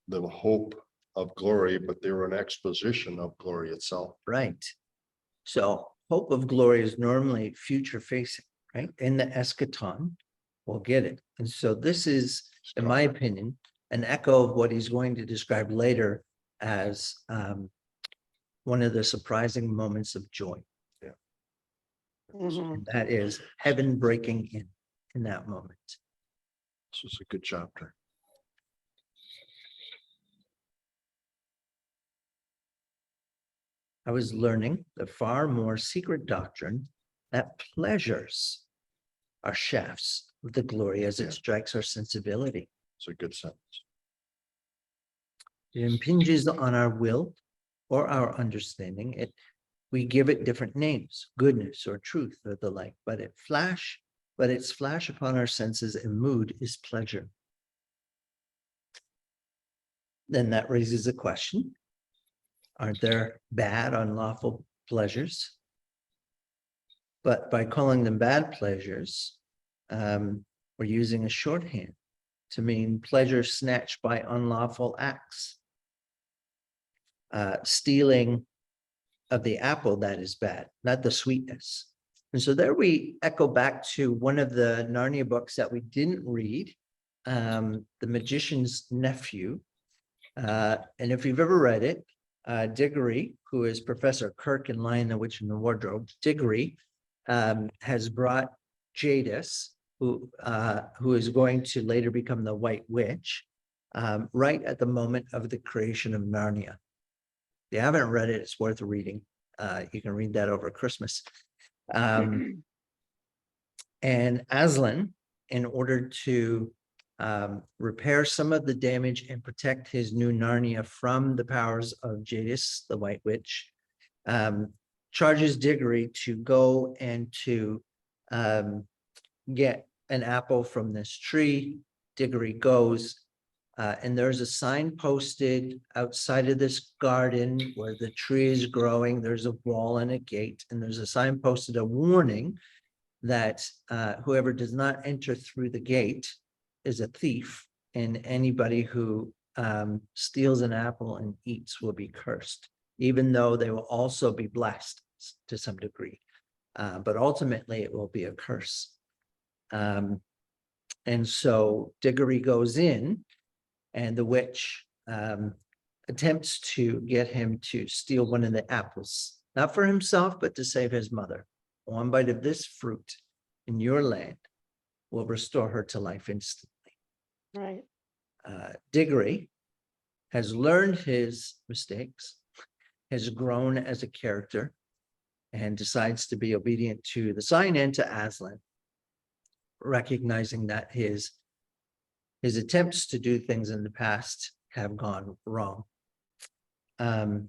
the hope of glory, but they were an exposition of glory itself. Right. So hope of glory is normally future facing, right? In the eschaton, we'll get it. And so this is, in my opinion, an echo of what he's going to describe later as one of the surprising moments of joy. Mhm. And that is heaven breaking in that moment. This was a good chapter. I was learning the far more secret doctrine that pleasures are shafts of the glory as Yeah. it strikes our sensibility. It's a good sentence. It impinges on our will or our understanding. We give it different names, goodness or truth or the like, but its flash upon our senses and mood is pleasure. Then that raises a question. Aren't there bad, unlawful pleasures? But by calling them bad pleasures, we're using a shorthand to mean pleasure snatched by unlawful acts. Stealing of the apple, that is bad, not the sweetness. And so there we echo back to one of the Narnia books that we didn't read, The Magician's Nephew. And if you've ever read it, Diggory, who is Professor Kirk in Lion, the Witch, and the Wardrobe, Diggory has brought Jadis, who is going to later become the White Witch, right at the moment of the creation of Narnia. If you haven't read it, it's worth reading. You can read that over Christmas. And Aslan, in order to repair some of the damage and protect his new Narnia from the powers of Jadis, the White Witch, charges Diggory to go and to get an apple from this tree. Diggory goes, and there's a sign posted outside of this garden where the tree is growing. There's a wall and a gate, and there's a sign posted, a warning that whoever does not enter through the gate is a thief, and anybody who steals an apple and eats will be cursed, even though they will also be blessed to some degree. But ultimately, it will be a curse. And so Diggory goes in, and the witch attempts to get him to steal one of the apples, not for himself, but to save his mother. One bite of this fruit in your land will restore her to life instantly. Right. Diggory has learned his mistakes, has grown as a character, and decides to be obedient to the sign and to Aslan, recognizing that his attempts to do things in the past have gone wrong. And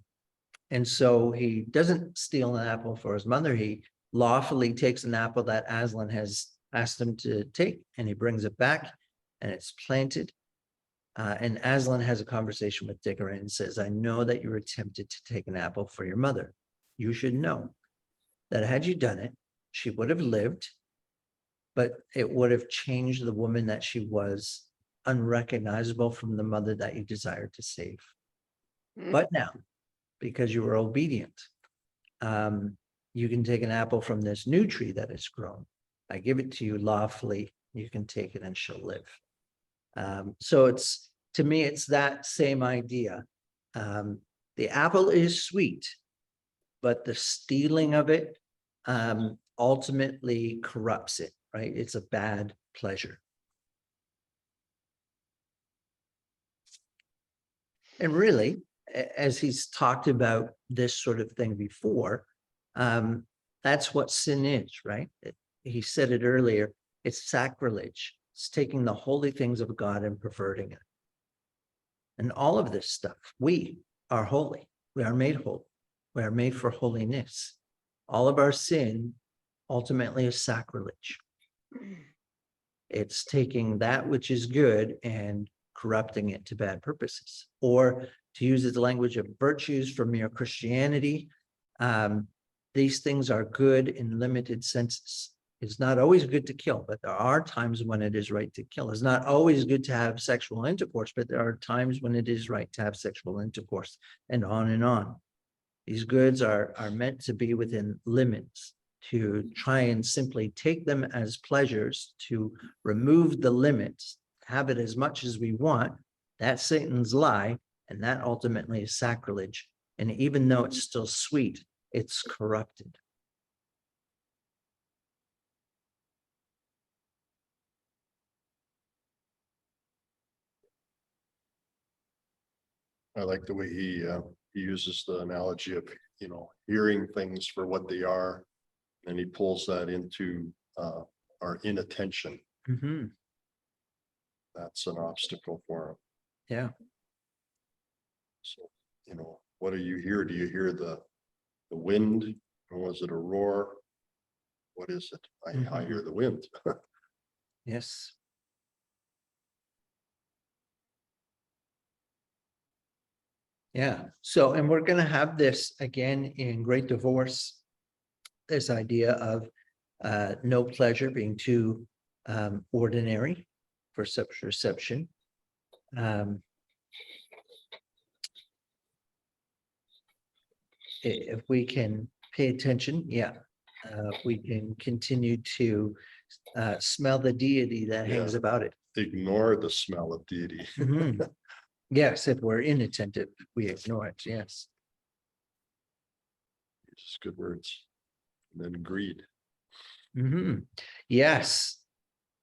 so he doesn't steal an apple for his mother. He lawfully takes an apple that Aslan has asked him to take, and he brings it back, and it's planted. And Aslan has a conversation with Diggory and says, I know that you were tempted to take an apple for your mother. You should know that had you done it, she would have lived, but it would have changed the woman that she was, unrecognizable from the mother that you desired to save. But now, because you were obedient, you can take an apple from this new tree that is grown. I give it to you lawfully. You can take it and she'll live. So it's, to me, it's that same idea. The apple is sweet, but the stealing of it ultimately corrupts it, right? It's a bad pleasure. And really, as he's talked about this sort of thing before, that's what sin is, right? He said it earlier, it's sacrilege. It's taking the holy things of God and perverting it. And all of this stuff, we are holy. We are made holy. We are made for holiness. All of our sin ultimately is sacrilege. It's taking that which is good and corrupting it to bad purposes. Or to use the language of virtues for mere Christianity, these things are good in limited senses. It's not always good to kill, but there are times when it is right to kill. It's not always good to have sexual intercourse, but there are times when it is right to have sexual intercourse, and on and on. These goods are meant to be within limits. To try and simply take them as pleasures, to remove the limits, have it as much as we want, that's Satan's lie, and that ultimately is sacrilege. And even though it's still sweet, it's corrupted. I like the way he uses the analogy of, hearing things for what they are. And he pulls that into our inattention. Mhm. That's an obstacle for him. Yeah. So, what do you hear? Do you hear the wind? Or was it a roar? What is it? I hear the wind. Yes. Yeah. So, and we're going to have this again in Great Divorce, this idea of no pleasure being too ordinary for such reception. If we can pay attention, we can continue to smell the deity that hangs Yeah. about it. Ignore the smell of deity. Mhm. Yes, if we're inattentive, we ignore it. Yes. Just good words. And then greed. Yes.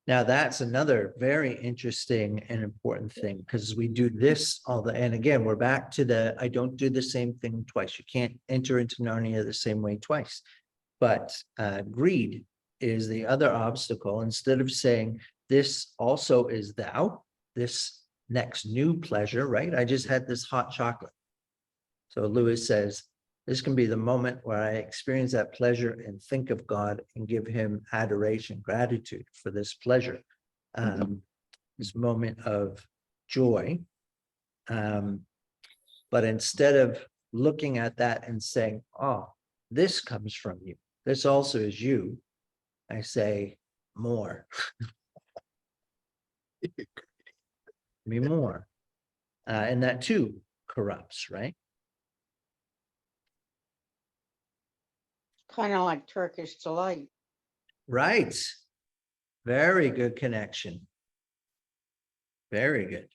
Now that's another very interesting and important thing, because we do this and again, we're back to I don't do the same thing twice. You can't enter into Narnia the same way twice. But greed is the other obstacle. Instead of saying, this also is thou, this next new pleasure, right? I just had this hot chocolate. So Lewis says, this can be the moment where I experience that pleasure and think of God and give him adoration, gratitude for this pleasure, this moment of joy. But instead of looking at that and saying, oh, this comes from you, this also is you, I say, more. Me more. And that too corrupts, right? Kind of like Turkish delight. Right. Very good connection. Very good.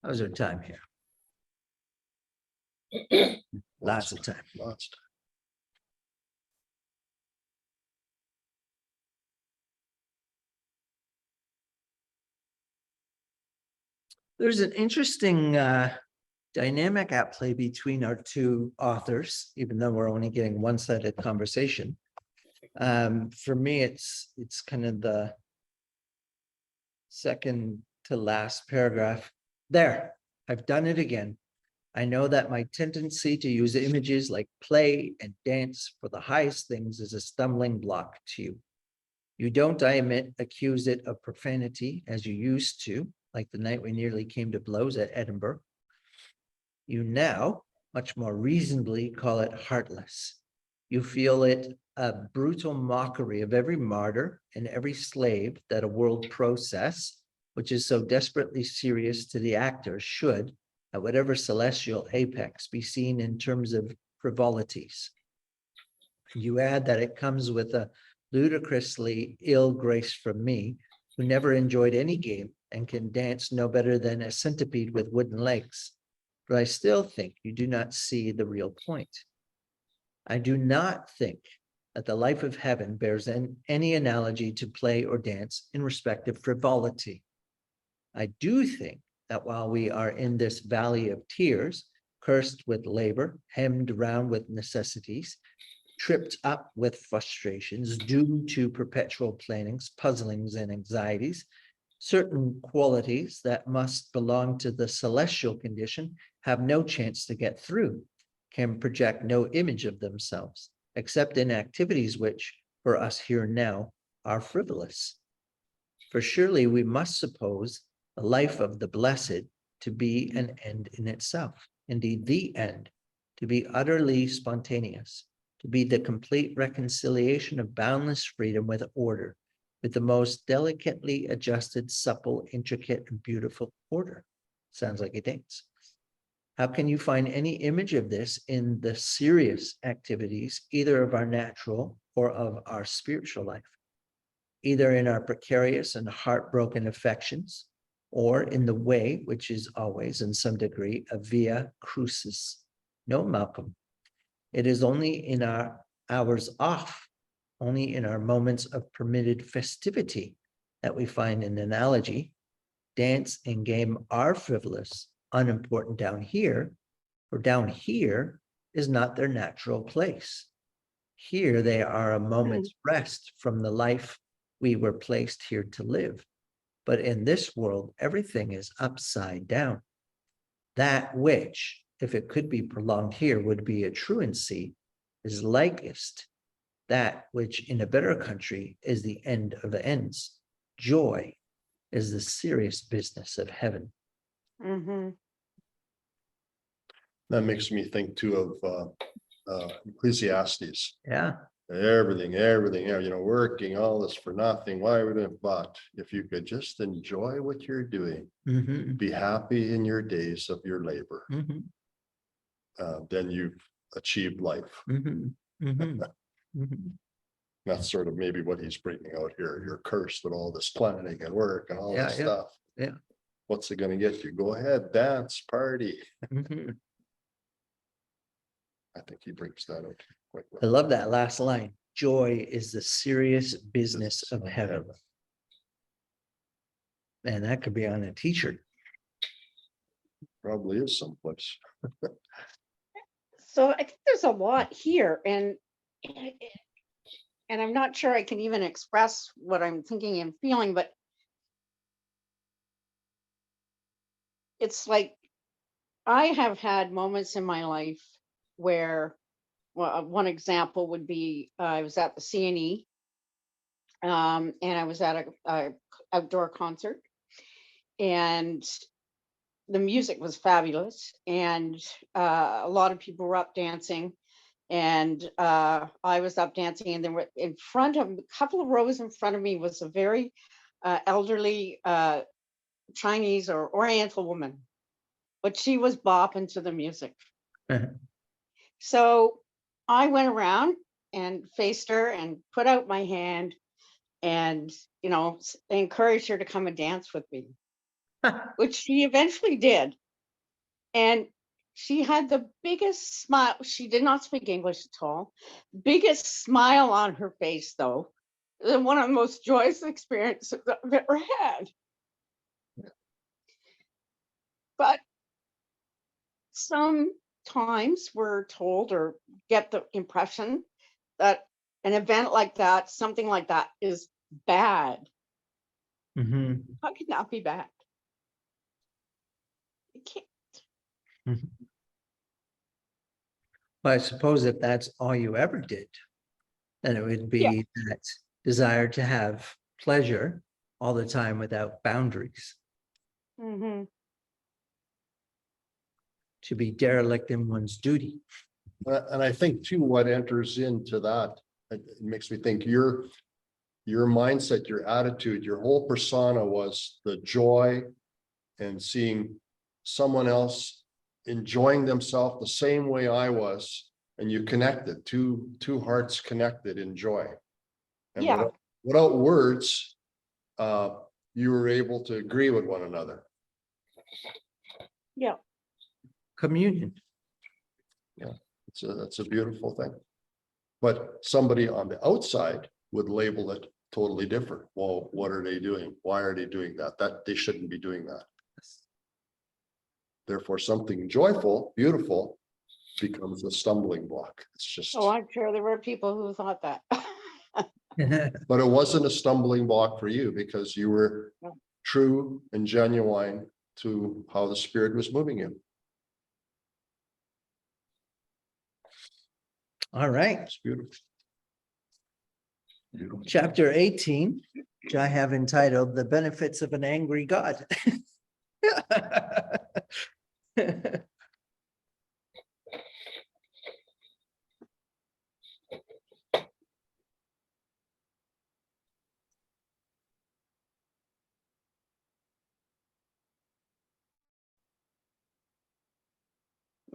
How's our time here? Lots of time. Lots. There's an interesting dynamic at play between our two authors, even though we're only getting one-sided conversation. For me, it's kind of the second to last paragraph. There, I've done it again. I know that my tendency to use images like play and dance for the highest things is a stumbling block to you. You don't, I admit, accuse it of profanity as you used to, like the night we nearly came to blows at Edinburgh. You now, much more reasonably, call it heartless. You feel it a brutal mockery of every martyr and every slave that a world process, which is so desperately serious to the actor, should, at whatever celestial apex, be seen in terms of frivolities. You add that it comes with a ludicrously ill grace from me, who never enjoyed any game and can dance no better than a centipede with wooden legs. But I still think you do not see the real point. I do not think that the life of heaven bears any analogy to play or dance in respect of frivolity. I do think that while we are in this valley of tears, cursed with labor, hemmed round with necessities, tripped up with frustrations, doomed to perpetual plannings, puzzlings, and anxieties, certain qualities that must belong to the celestial condition have no chance to get through, can project no image of themselves, except in activities which, for us here now, are frivolous. For surely we must suppose the life of the blessed to be an end in itself, indeed the end, to be utterly spontaneous, to be the complete reconciliation of boundless freedom with order, with the most delicately adjusted, supple, intricate, and beautiful order. Sounds like a dance. How can you find any image of this in the serious activities, either of our natural or of our spiritual life? Either in our precarious and heartbroken affections, or in the way, which is always in some degree a via crucis. No, Malcolm, it is only in our hours off, only in our moments of permitted festivity that we find an analogy. Dance and game are frivolous, unimportant down here, for down here is not their natural place. Here they are a moment's rest from the life we were placed here to live. But in this world, everything is upside down. That which, if it could be prolonged here, would be a truancy, is likest that which in a better country is the end of ends. Joy is the serious business of heaven. Mhm. That makes me think too of Ecclesiastes. Yeah. Everything, working all this for nothing. Why would it? But if you could just enjoy what you're doing, Mhm, be happy in your days of your labor, mhm, then you've achieved life. mhm, mhm, mhm. That's sort of maybe what he's bringing out here. You're cursed with all this planning and work and all Yeah, this yeah, stuff. yeah. What's it gonna get you? Go ahead, dance, party. Mhm. I think he brings that out quite I well. love that last line. Joy is the serious business of heaven. And that could be on a t-shirt. Probably is someplace. So I think there's a lot here, and I'm not sure I can even express what I'm thinking and feeling, but it's like I have had moments in my life where, well, one example would be I was at the CNE, and I was at a outdoor concert, and the music was fabulous, and a lot of people were up dancing, and I was up dancing, and there were in front of a couple of rows in front of me was a very elderly Chinese or Oriental woman, but she was bopping to the music. So I went around and faced her and put out my hand and, encouraged her to come and dance with me, which she eventually did. And she had the biggest smile. She did not speak English at all. Biggest smile on her face, though. One of the most joyous experiences I've ever had. But sometimes we're told or get the impression that an event like that, something like that, is bad. Mhm, How can that be bad? It can't. mhm. Well, I suppose if that's all you ever did, then it would Yeah. be that desire to have pleasure all the time without boundaries, Mhm. to be derelict in one's duty. And I think too, what enters into that, it makes me think your mindset, your attitude, your whole persona was the joy and seeing someone else enjoying themselves the same way I was, and you connected, two hearts connected in joy. And Yeah. without words, you were able to agree with one another. Yeah. Communion. That's a beautiful thing. But somebody on the outside would label it totally different. Well, what are they doing? Why are they doing that? That they shouldn't be doing that. Therefore, something joyful, beautiful becomes a stumbling block. It's just, Oh, I'm sure there were people who thought that. but it wasn't a stumbling block for you because you were No. true and genuine to how the Spirit was moving you. All right, It's beautiful. Beautiful. chapter 18, which I have entitled The Benefits of an Angry God.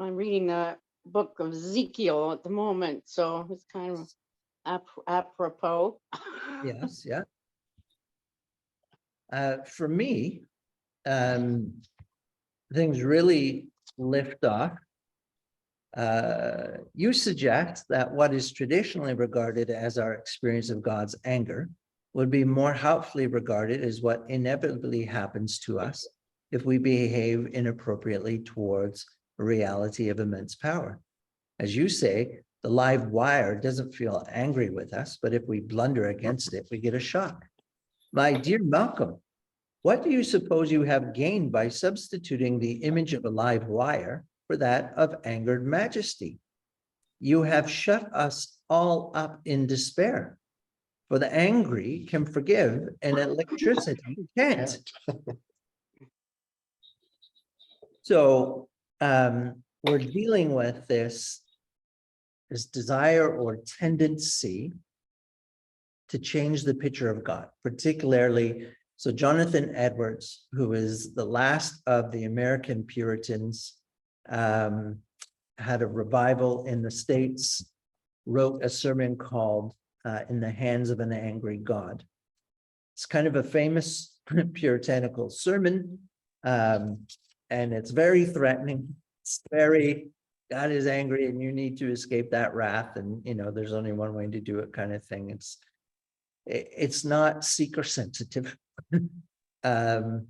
I'm reading the book of Ezekiel at the moment, so it's kind of apropos. Yes, yeah. For me, things really lift off. You suggest that what is traditionally regarded as our experience of God's anger would be more helpfully regarded as what inevitably happens to us if we behave inappropriately towards a reality of immense power. As you say, the live wire doesn't feel angry with us, but if we blunder against it, we get a shock. My dear Malcolm, what do you suppose you have gained by substituting the image of a live wire for that of angered majesty? You have shut us all up in despair. For the angry can forgive and electricity can't. So we're dealing with this desire or tendency to change the picture of God, particularly. So Jonathan Edwards, who is the last of the American Puritans, had a revival in the States, wrote a sermon called In the Hands of an Angry God. It's kind of a famous puritanical sermon, and it's very threatening. It's very, God is angry and you need to escape that wrath. And, there's only one way to do it kind of thing. It's not seeker sensitive. And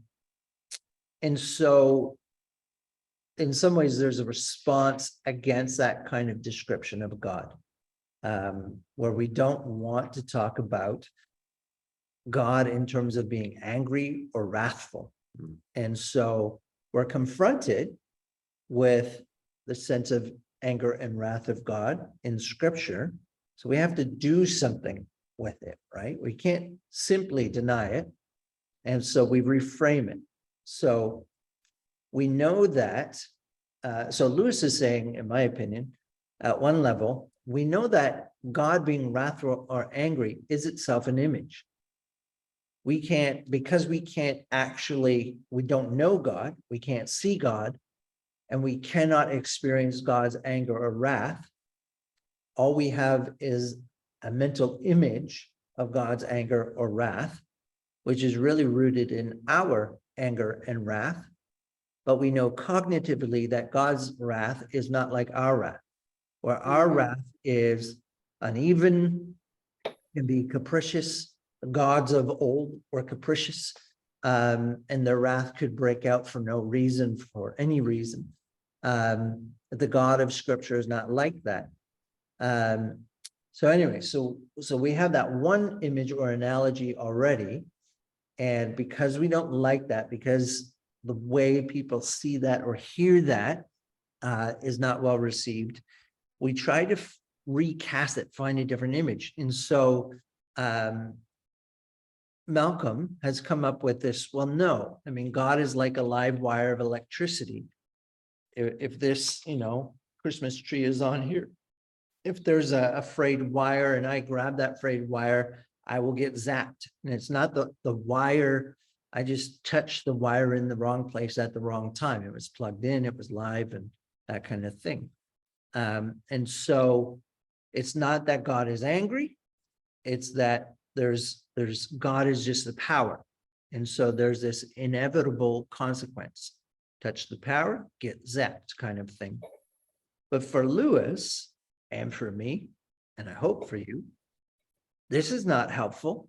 so in some ways, there's a response against that kind of description of God, where we don't want to talk about God in terms of being angry or wrathful. And so we're confronted with the sense of anger and wrath of God in Scripture. So we have to do something with it, right? We can't simply deny it. And so we reframe it. So we know that, so Lewis is saying, in my opinion, at one level, we know that God being wrathful or angry is itself an image. We can't, because we don't know God, we can't see God, and we cannot experience God's anger or wrath. All we have is a mental image of God's anger or wrath, which is really rooted in our anger and wrath. But we know cognitively that God's wrath is not like our wrath, where our wrath is uneven, can be capricious. The gods of old were capricious, and their wrath could break out for no reason, for any reason. The God of Scripture is not like that. So anyway, so we have that one image or analogy already. And because we don't like that, because the way people see that or hear that is not well received, we try to recast it, find a different image. And so Malcolm has come up with this, well, no, I mean, God is like a live wire of electricity. If this, Christmas tree is on here, if there's a frayed wire and I grab that frayed wire, I will get zapped. And it's not the wire, I just touched the wire in the wrong place at the wrong time. It was plugged in, it was live, and that kind of thing. And so it's not that God is angry, it's that there's God is just the power. And so there's this inevitable consequence. Touch the power, get zapped kind of thing. But for Lewis and for me, and I hope for you, this is not helpful.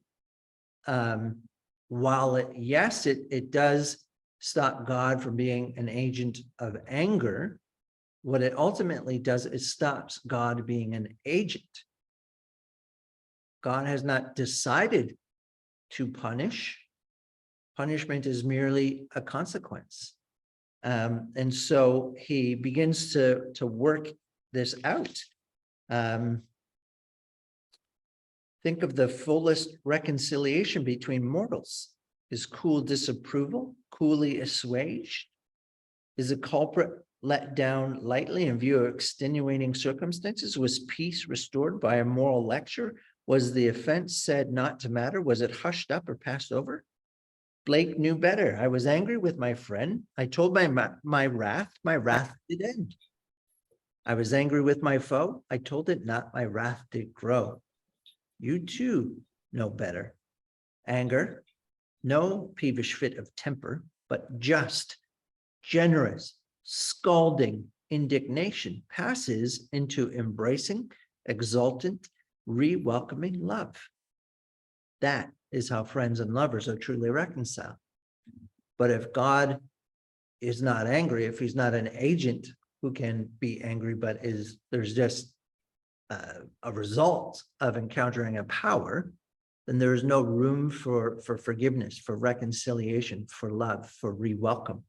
While it does stop God from being an agent of anger, what it ultimately does is stops God being an agent. God has not decided to punish. Punishment is merely a consequence. And so he begins to work this out. Think of the fullest reconciliation between mortals. Is cool disapproval coolly assuaged? Is a culprit let down lightly in view of extenuating circumstances? Was peace restored by a moral lecture? Was the offense said not to matter? Was it hushed up or passed over? Blake knew better. I was angry with my friend. I told my wrath did end. I was angry with my foe. I told it not, my wrath did grow. You too know better. Anger, no peevish fit of temper, but just, generous, scalding indignation passes into embracing, exultant, re-welcoming love. That is how friends and lovers are truly reconciled. But if God is not angry, if he's not an agent who can be angry, but there's just a result of encountering a power, then there is no room for forgiveness, for reconciliation, for love, for re-welcome.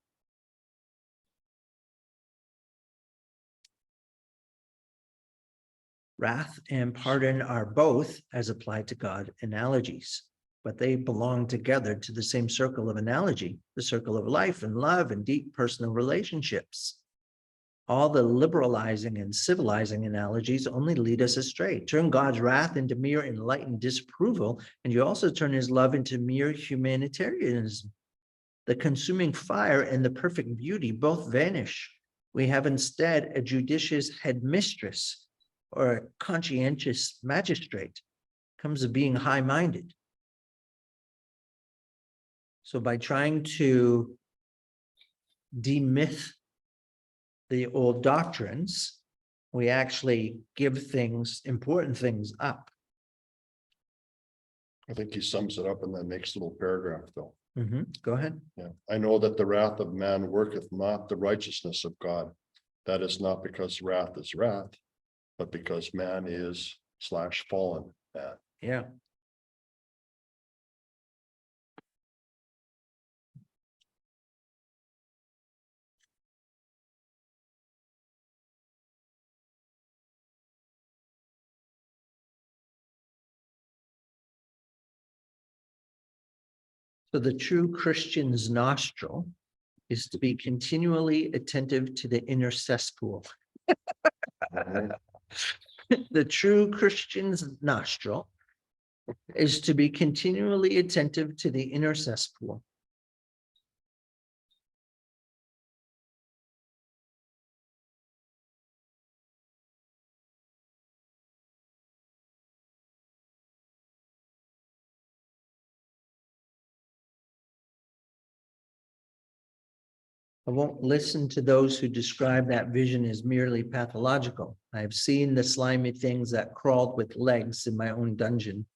Wrath and pardon are both, as applied to God, analogies, but they belong together to the same circle of analogy, the circle of life and love and deep personal relationships. All the liberalizing and civilizing analogies only lead us astray. Turn God's wrath into mere enlightened disapproval, and you also turn his love into mere humanitarianism. The consuming fire and the perfect beauty both vanish. We have instead a judicious headmistress or a conscientious magistrate. Comes of being high-minded. So by trying to demyth the old doctrines, we actually give things, important things up. I think he sums it up in that next little paragraph, though. Go ahead. Yeah, I know that the wrath of man worketh not the righteousness of God. That is not because wrath is wrath, but because man is / fallen man. Yeah. So the true Christian's nostril is to be continually attentive to the inner cesspool. The true Christian's nostril is to be continually attentive to the inner cesspool. I won't listen to those who describe that vision as merely pathological. I have seen the slimy things that crawled with legs in my own dungeon.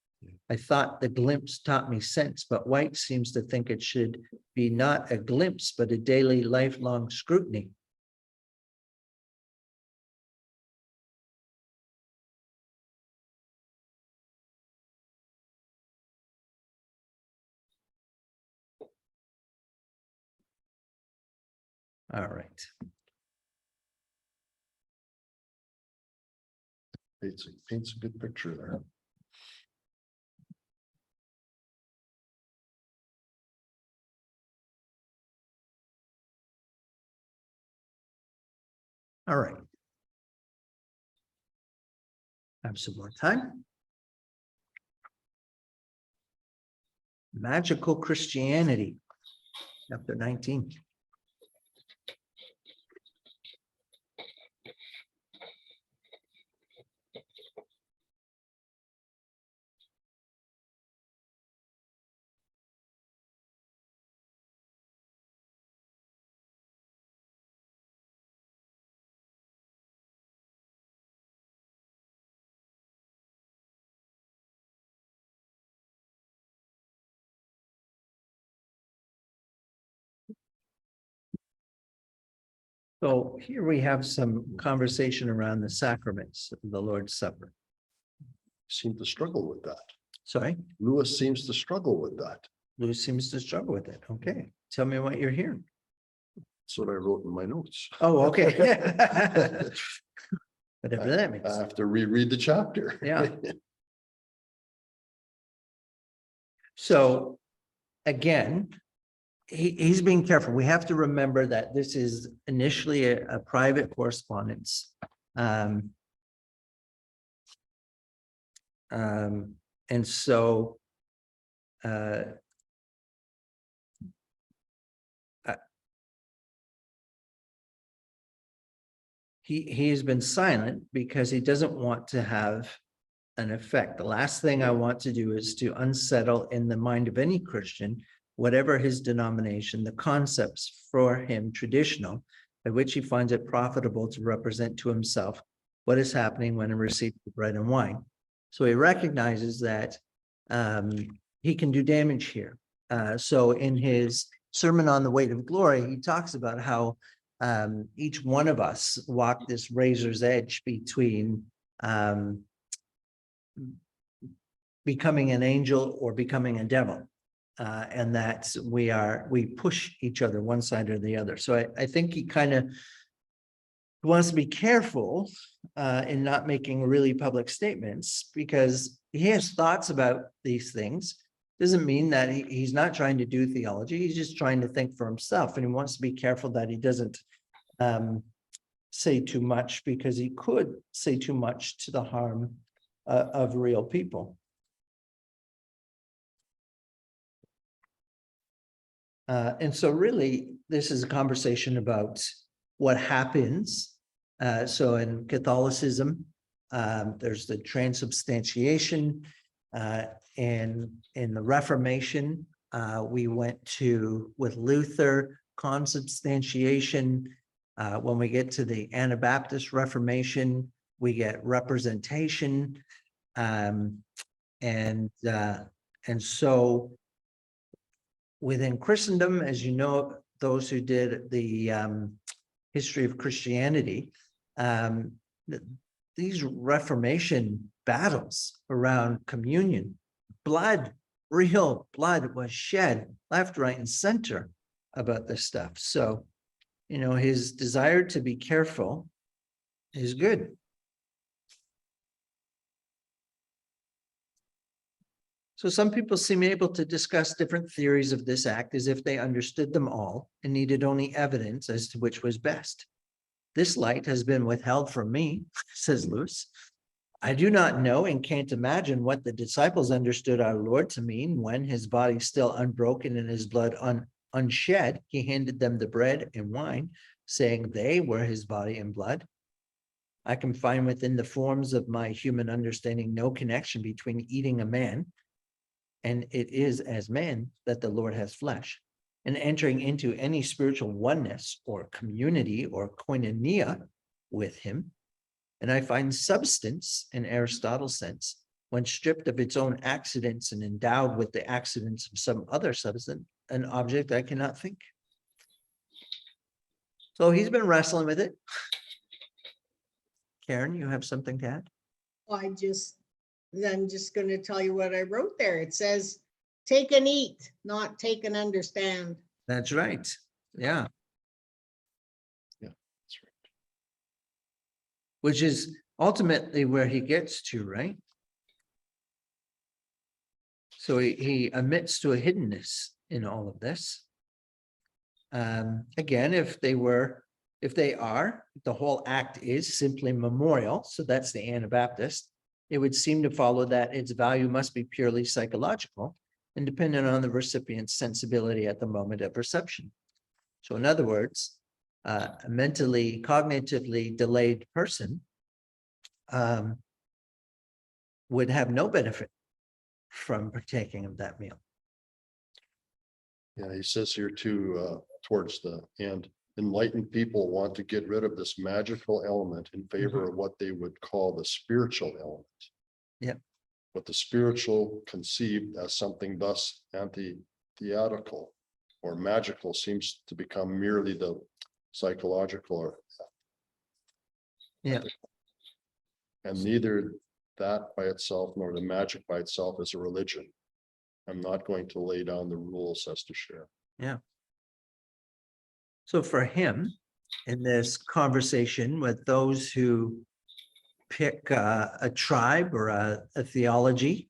I thought the glimpse taught me sense, but White seems to think it should be not a glimpse, but a daily, lifelong scrutiny. All right. Paints a good picture there. All right. Have some more time. Magical Christianity, chapter 19. So here we have some conversation around the sacraments of the Lord's Supper. Seem to struggle with that. Sorry, Lewis seems to struggle with that. Lewis seems to struggle with it. Okay, tell me what you're hearing. That's what I wrote in my notes. Oh, okay. Whatever that I means. have to reread the chapter. Yeah. So again, he's being careful. We have to remember that this is initially a private correspondence. And so he has been silent because he doesn't want to have an effect. The last thing I want to do is to unsettle in the mind of any Christian, whatever his denomination, the concepts for him traditional, by which he finds it profitable to represent to himself what is happening when he receives the bread and wine. So he recognizes that he can do damage here. So in his Sermon on the Weight of Glory, he talks about how each one of us walk this razor's edge between becoming an angel or becoming a devil. And that we push each other one side or the other. So I think he kind of wants to be careful in not making really public statements because he has thoughts about these things. Doesn't mean that he's not trying to do theology. He's just trying to think for himself. And he wants to be careful that he doesn't say too much because he could say too much to the harm of real people. And so really, this is a conversation about what happens. So in Catholicism, there's the transubstantiation. And in the Reformation, we went with Luther, consubstantiation. When we get to the Anabaptist Reformation, we get representation. And so within Christendom, as you know, those who did the history of Christianity, these Reformation battles around communion, real blood was shed left, right, and center about this stuff. So, his desire to be careful is good. So some people seem able to discuss different theories of this act as if they understood them all and needed only evidence as to which was best. This light has been withheld from me, says Lewis. I do not know and can't imagine what the disciples understood our Lord to mean when, his body still unbroken and his blood unshed, he handed them the bread and wine, saying they were his body and blood. I can find within the forms of my human understanding no connection between eating a man, and it is as man that the Lord has flesh, and entering into any spiritual oneness or community or koinonia with him. And I find substance in Aristotle's sense, when stripped of its own accidents and endowed with the accidents of some other substance, an object I cannot think. So he's been wrestling with it. Karen, you have something to add? I'm just going to tell you what I wrote there. It says, take and eat, not take and understand. That's right. Yeah. That's right. Which is ultimately where he gets to, right? So he admits to a hiddenness in all of this. Again, if they are, the whole act is simply memorial, so that's the Anabaptist, it would seem to follow that its value must be purely psychological and dependent on the recipient's sensibility at the moment of reception. So in other words, a mentally, cognitively delayed person would have no benefit from partaking of that meal. Yeah, he says here too, towards the end, enlightened people want to get rid of this magical element in favor of what they would call the spiritual element. Yep. What the spiritual conceived as something thus anti-theatrical or magical seems to become merely the psychological or, Yeah, and neither that by itself nor the magic by itself is a religion. I'm not going to lay down the rules as to share. so for him, in this conversation with those who pick a tribe or a theology,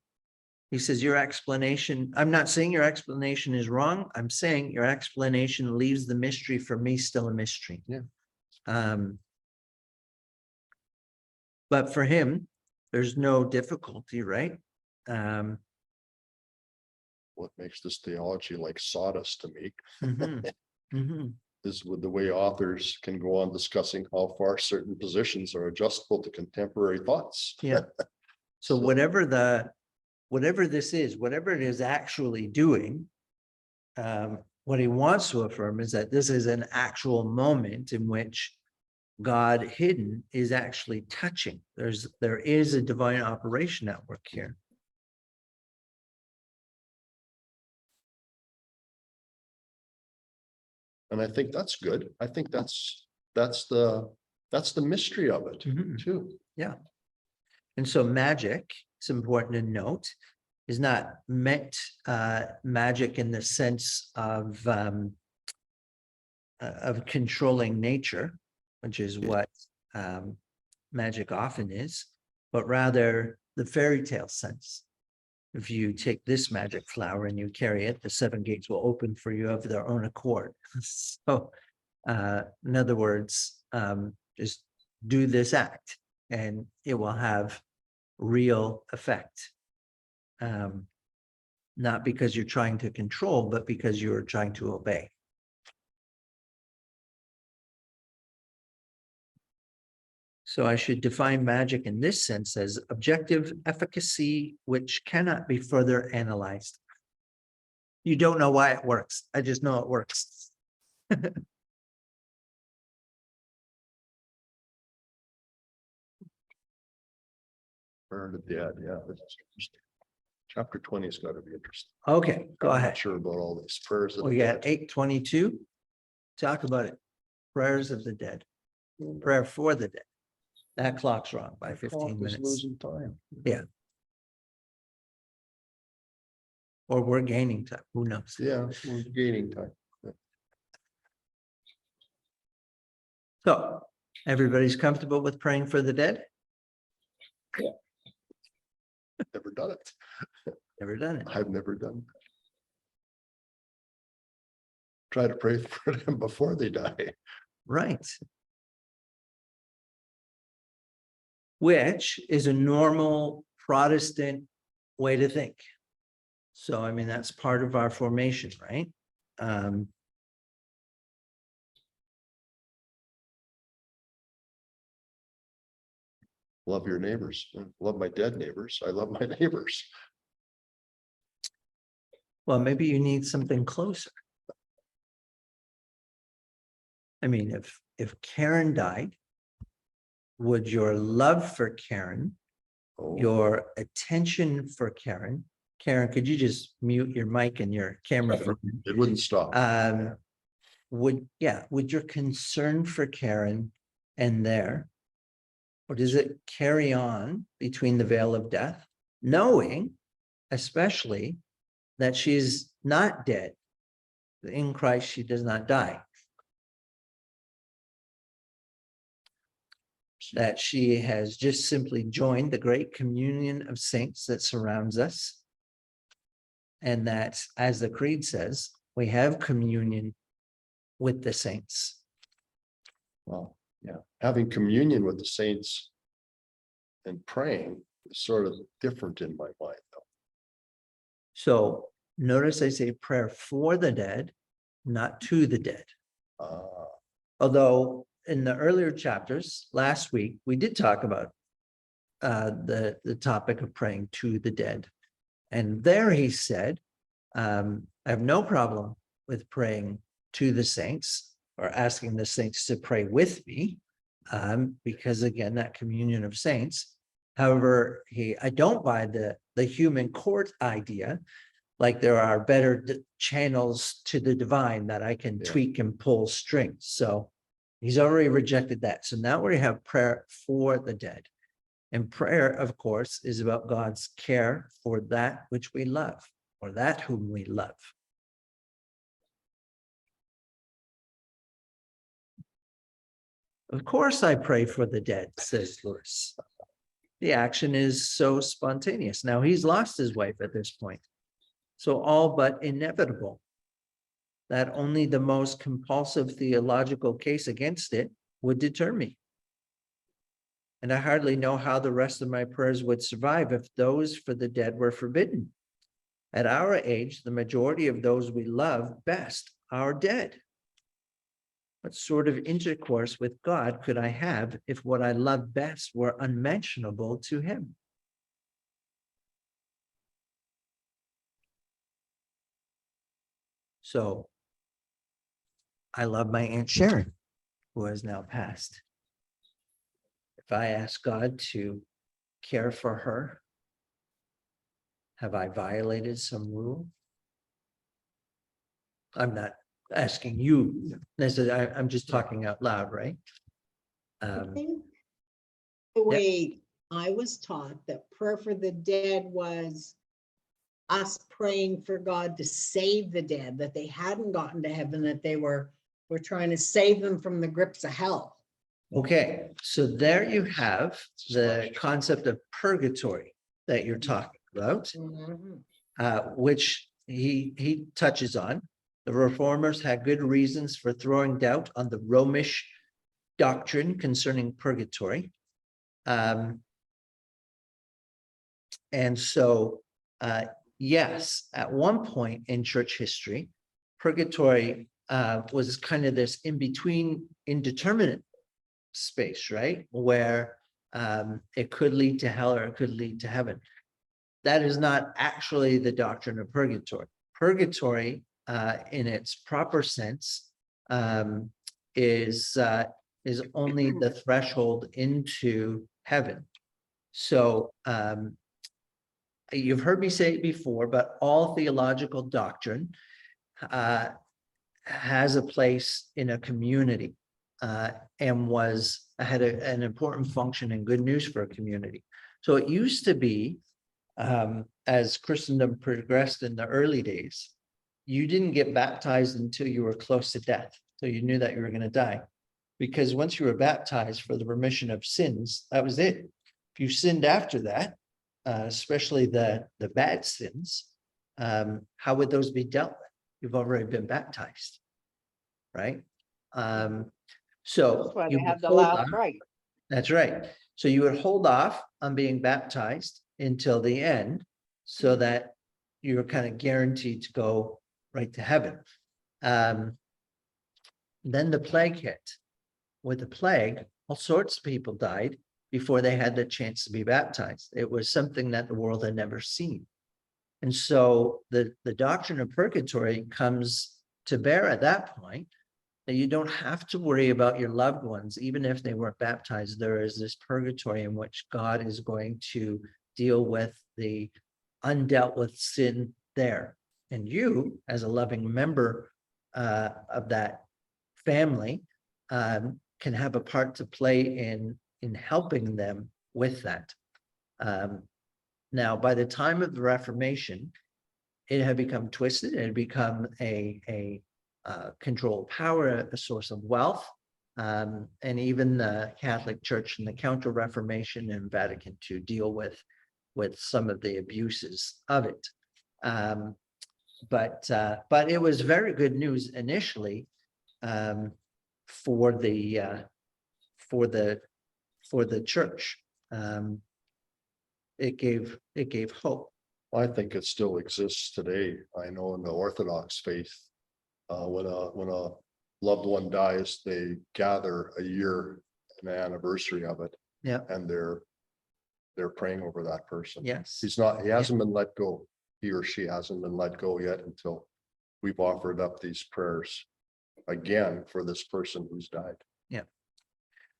he says, your explanation, I'm not saying your explanation is wrong. I'm saying your explanation leaves the mystery for me still a mystery. Yeah. But for him, there's no difficulty, right? Um, What makes this theology like sawdust to me mhm, mhm. is with the way authors can go on discussing how far certain positions are adjustable to contemporary thoughts. Yeah. So So- whatever this is, whatever it is actually doing, what he wants to affirm is that this is an actual moment in which God hidden is actually touching. There is a divine operation at work here. And I think that's good. I think that's the mystery of it Mhm. too. And so magic, it's important to note, is not meant magic in the sense of controlling nature, which is what magic often is, but rather the fairy tale sense. If you take this magic flower and you carry it, the seven gates will open for you of their own accord. So, in other words, just do this act and it will have real effect. Not because you're trying to control, but because you're trying to obey. So I should define magic in this sense as objective efficacy, which cannot be further analyzed. You don't know why it works. I just know it works. Burn to dead, yeah. This is interesting. Chapter 20 has got to be interesting. Okay, go I'm not ahead. sure about all these prayers. of the We got dead. 8:22. Talk about it. Prayers of the dead. Prayer for the dead. That clock's wrong by The 15 clock is minutes. Losing time. Or we're gaining time. Who knows? Yeah, we're gaining time. So everybody's comfortable with praying for the dead? Never done it. Never done it. I've never done. Try to pray for them before they die. Right. Which is a normal Protestant way to think. So, I mean, that's part of our formation, right? Love your neighbors. Love my dead neighbors. I love my neighbors. Well, maybe you need something closer. I mean, if Karen died, would your love for Karen, Oh, your attention for Karen, could you just mute your mic and your camera for a minute? it wouldn't stop. Would your concern for Karen end there? Or does it carry on between the veil of death, knowing especially that she's not dead? In Christ, she does not die. That she has just simply joined the great communion of saints that surrounds us. And that, as the creed says, we have communion with the saints. Well, yeah, having communion with the saints and praying is sort of different in my mind, though. So notice I say prayer for the dead, not to the dead. Although in the earlier chapters, last week, we did talk about the topic of praying to the dead. And there he said, I have no problem with praying to the saints or asking the saints to pray with me, because again, that communion of saints. However, I don't buy the human court idea, like there are better channels to the divine that I can Yeah. tweak and pull strings. So He's already rejected that. So now we have prayer for the dead. And prayer, of course, is about God's care for that which we love, or that whom we love. Of course, I pray for the dead, says Lewis. The action is so spontaneous. Now he's lost his wife at this point. So all but inevitable that only the most compulsive theological case against it would deter me. And I hardly know how the rest of my prayers would survive if those for the dead were forbidden. At our age, the majority of those we love best are dead. What sort of intercourse with God could I have if what I love best were unmentionable to him? So I love my Aunt Sharon, who has now passed. If I ask God to care for her, have I violated some rule? I'm not asking you, I'm just talking out loud, right? I think the way I was taught that prayer for the dead was us praying for God to save the dead, that they hadn't gotten to heaven, that they were trying to save them from the grips of hell. Okay, so there you have the concept of purgatory that you're talking about, which he touches on. The reformers had good reasons for throwing doubt on the Romish doctrine concerning purgatory. And so, yes, at one point in church history, purgatory was kind of this in-between indeterminate space, right? Where it could lead to hell or it could lead to heaven. That is not actually the doctrine of purgatory. Purgatory, in its proper sense, is only the threshold into heaven. So you've heard me say it before, but all theological doctrine has a place in a community and had an important function and good news for a community. So it used to be, as Christendom progressed in the early days, you didn't get baptized until you were close to death. So you knew that you were going to die. Because once you were baptized for the remission of sins, that was it. If you sinned after that, especially the bad sins, how would those be dealt with? You've already been baptized, right? So That's why you they would have the hold last off. right. That's right. So you would hold off on being baptized until the end, so that you're kind of guaranteed to go right to heaven. Then the plague hit. With the plague, all sorts of people died before they had the chance to be baptized. It was something that the world had never seen. And so the doctrine of purgatory comes to bear at that point, that you don't have to worry about your loved ones, even if they weren't baptized. There is this purgatory in which God is going to deal with the undealt with sin there. And you, as a loving member of that family, can have a part to play in helping them with that. Now, by the time of the Reformation, it had become twisted. It had become a control of power, a source of wealth, and even the Catholic Church and the Counter-Reformation and Vatican II deal with some of the abuses of it. But it was very good news initially for the church. It gave hope. I think it still exists today. I know in the Orthodox faith, when a loved one dies, they gather a year, an anniversary of it, Yeah. and they're praying over that person. Yes. He hasn't been let go. He or she hasn't been let go yet until we've offered up these prayers again for this person who's died. Yeah.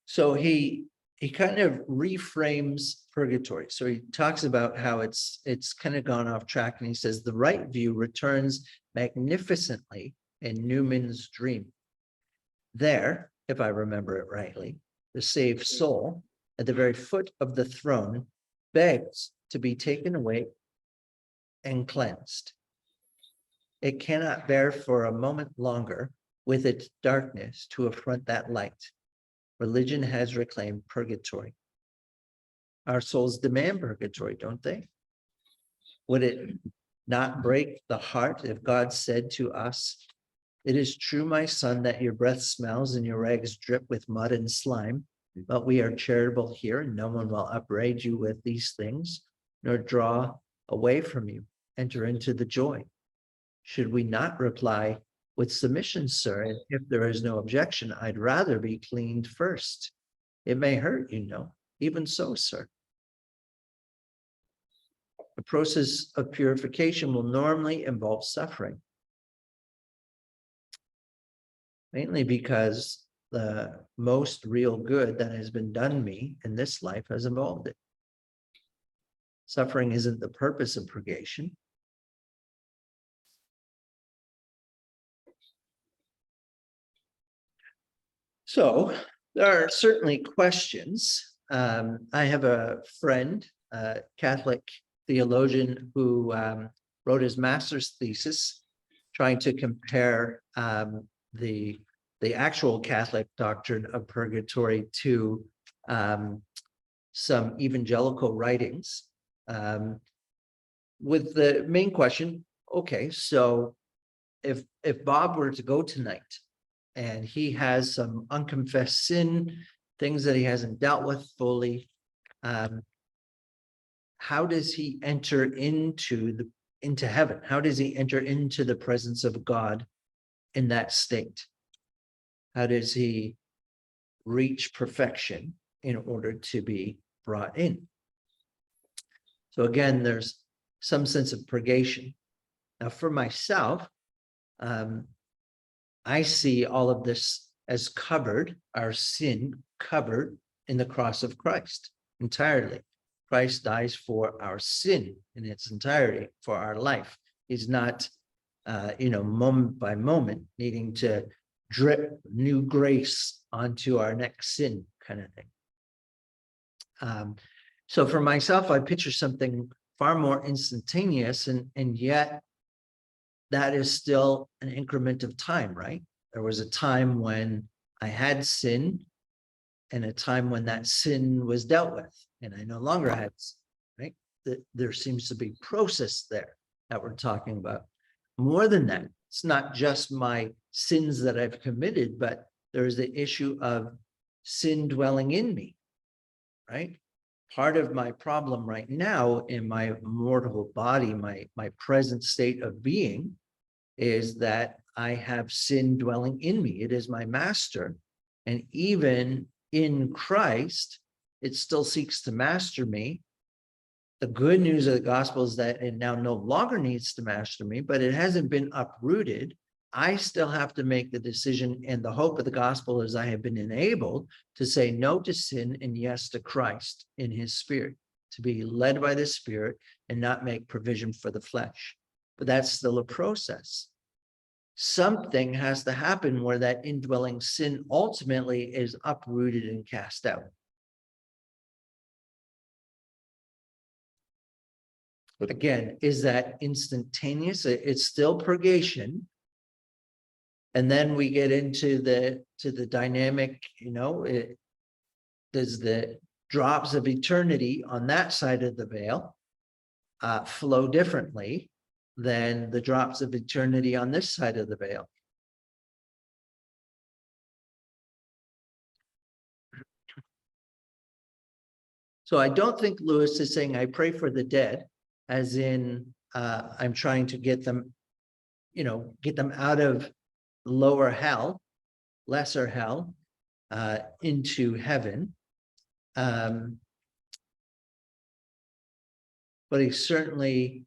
So he kind of reframes purgatory. So he talks about how it's kind of gone off track, and he says the right view returns magnificently in Newman's dream. There, if I remember it rightly, the saved soul at the very foot of the throne begs to be taken away and cleansed. It cannot bear for a moment longer with its darkness to affront that light. Religion has reclaimed purgatory. Our souls demand purgatory, don't they? Would it not break the heart if God said to us, "It is true, my son, that your breath smells and your rags drip with mud and slime, but we are charitable here, and no one will upbraid you with these things, nor draw away from you. Enter into the joy." Should we not reply with submission, sir? And if there is no objection, I'd rather be cleaned first. It may hurt, you know. Even so, sir. The process of purification will normally involve suffering. Mainly because the most real good that has been done me in this life has involved it. Suffering isn't the purpose of purgation. So there are certainly questions. I have a friend, a Catholic theologian, who wrote his master's thesis trying to compare the actual Catholic doctrine of purgatory to some evangelical writings, with the main question: okay, so if Bob were to go tonight and he has some unconfessed sin, things that he hasn't dealt with fully, how does he enter into heaven? How does he enter into the presence of God in that state? How does he reach perfection in order to be brought in? So again, there's some sense of purgation. Now, for myself, I see all of this as covered, our sin covered in the cross of Christ entirely. Christ dies for our sin in its entirety, for our life. He's not, moment by moment needing to drip new grace onto our next sin kind of thing. So for myself, I picture something far more instantaneous, and yet that is still an increment of time, right? There was a time when I had sin and a time when that sin was dealt with, and I no longer had sin, right? There seems to be process there that we're talking about. More than that, it's not just my sins that I've committed, but there's the issue of sin dwelling in me, right? Part of my problem right now in my mortal body, my present state of being, is that I have sin dwelling in me. It is my master. And even in Christ, it still seeks to master me. The good news of the gospel is that it now no longer needs to master me, but it hasn't been uprooted. I still have to make the decision, and the hope of the gospel is I have been enabled to say no to sin and yes to Christ in his spirit, to be led by the spirit and not make provision for the flesh. But that's still a process. Something has to happen where that indwelling sin ultimately is uprooted and cast out. But again, is that instantaneous? It's still purgation. And then we get into the dynamic, does the drops of eternity on that side of the veil flow differently than the drops of eternity on this side of the veil? So I don't think Lewis is saying I pray for the dead, as in I'm trying to get them out of lower hell, lesser hell, into heaven. But he certainly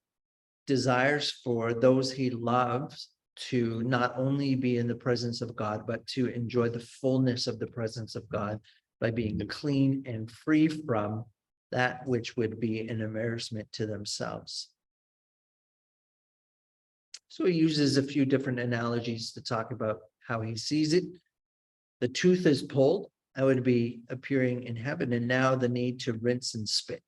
desires for those he loves to not only be in the presence of God, but to enjoy the fullness of the presence of God by being clean and free from that which would be an embarrassment to themselves. So he uses a few different analogies to talk about how he sees it. the tooth is pulled, I would be appearing in heaven, and now the need to rinse and spit.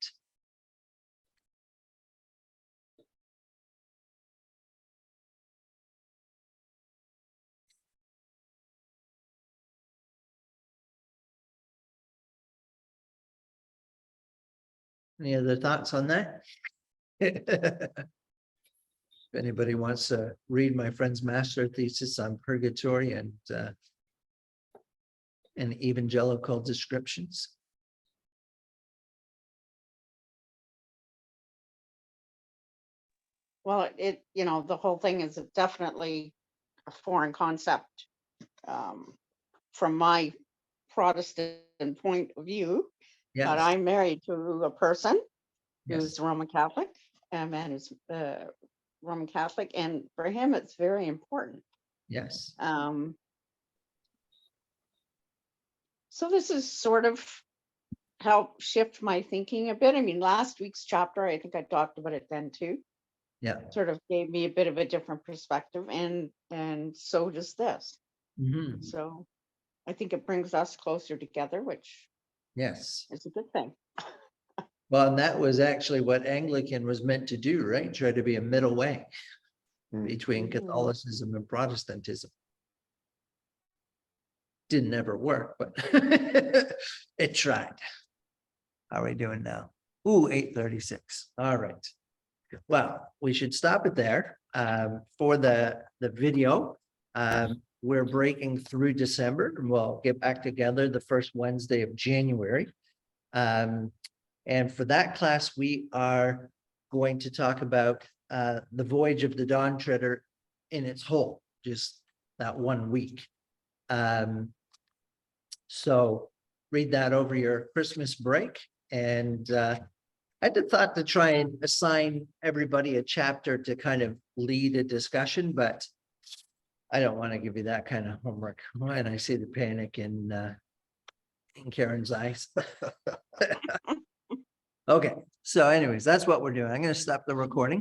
Any other thoughts on that? If anybody wants to read my friend's master thesis on purgatory and evangelical descriptions. Well, the whole thing is definitely a foreign concept from my Protestant point of view. But Yes, I'm married to a person yes, who's Roman Catholic, a man who's Roman Catholic, and for him, it's very important. yes, So this is sort of helped shift my thinking a bit. I mean, last week's chapter, I think I talked about it then too, yeah. sort of gave me a bit of a different perspective, and so does this. Mhm. So I think it brings us closer together, which Yes. is a good thing. Well, and that was actually what Anglican was meant to do, right? Try to be a middle way Hmm. between Mhm. Catholicism and Protestantism. Didn't ever work, but it tried. How are we doing now? Ooh, 8:36. All right. Well, we should stop it there. For the video, we're breaking through December, and we'll get back together the first Wednesday of January. And for that class, we are going to talk about the voyage of the Dawn Treader in its whole, just that 1 week. So read that over your Christmas break. And I had the thought to try and assign everybody a chapter to kind of lead a discussion, but I don't want to give you that kind of homework. When I see the panic in Karen's eyes. Okay, so anyways, that's what we're doing. I'm going to stop the recording.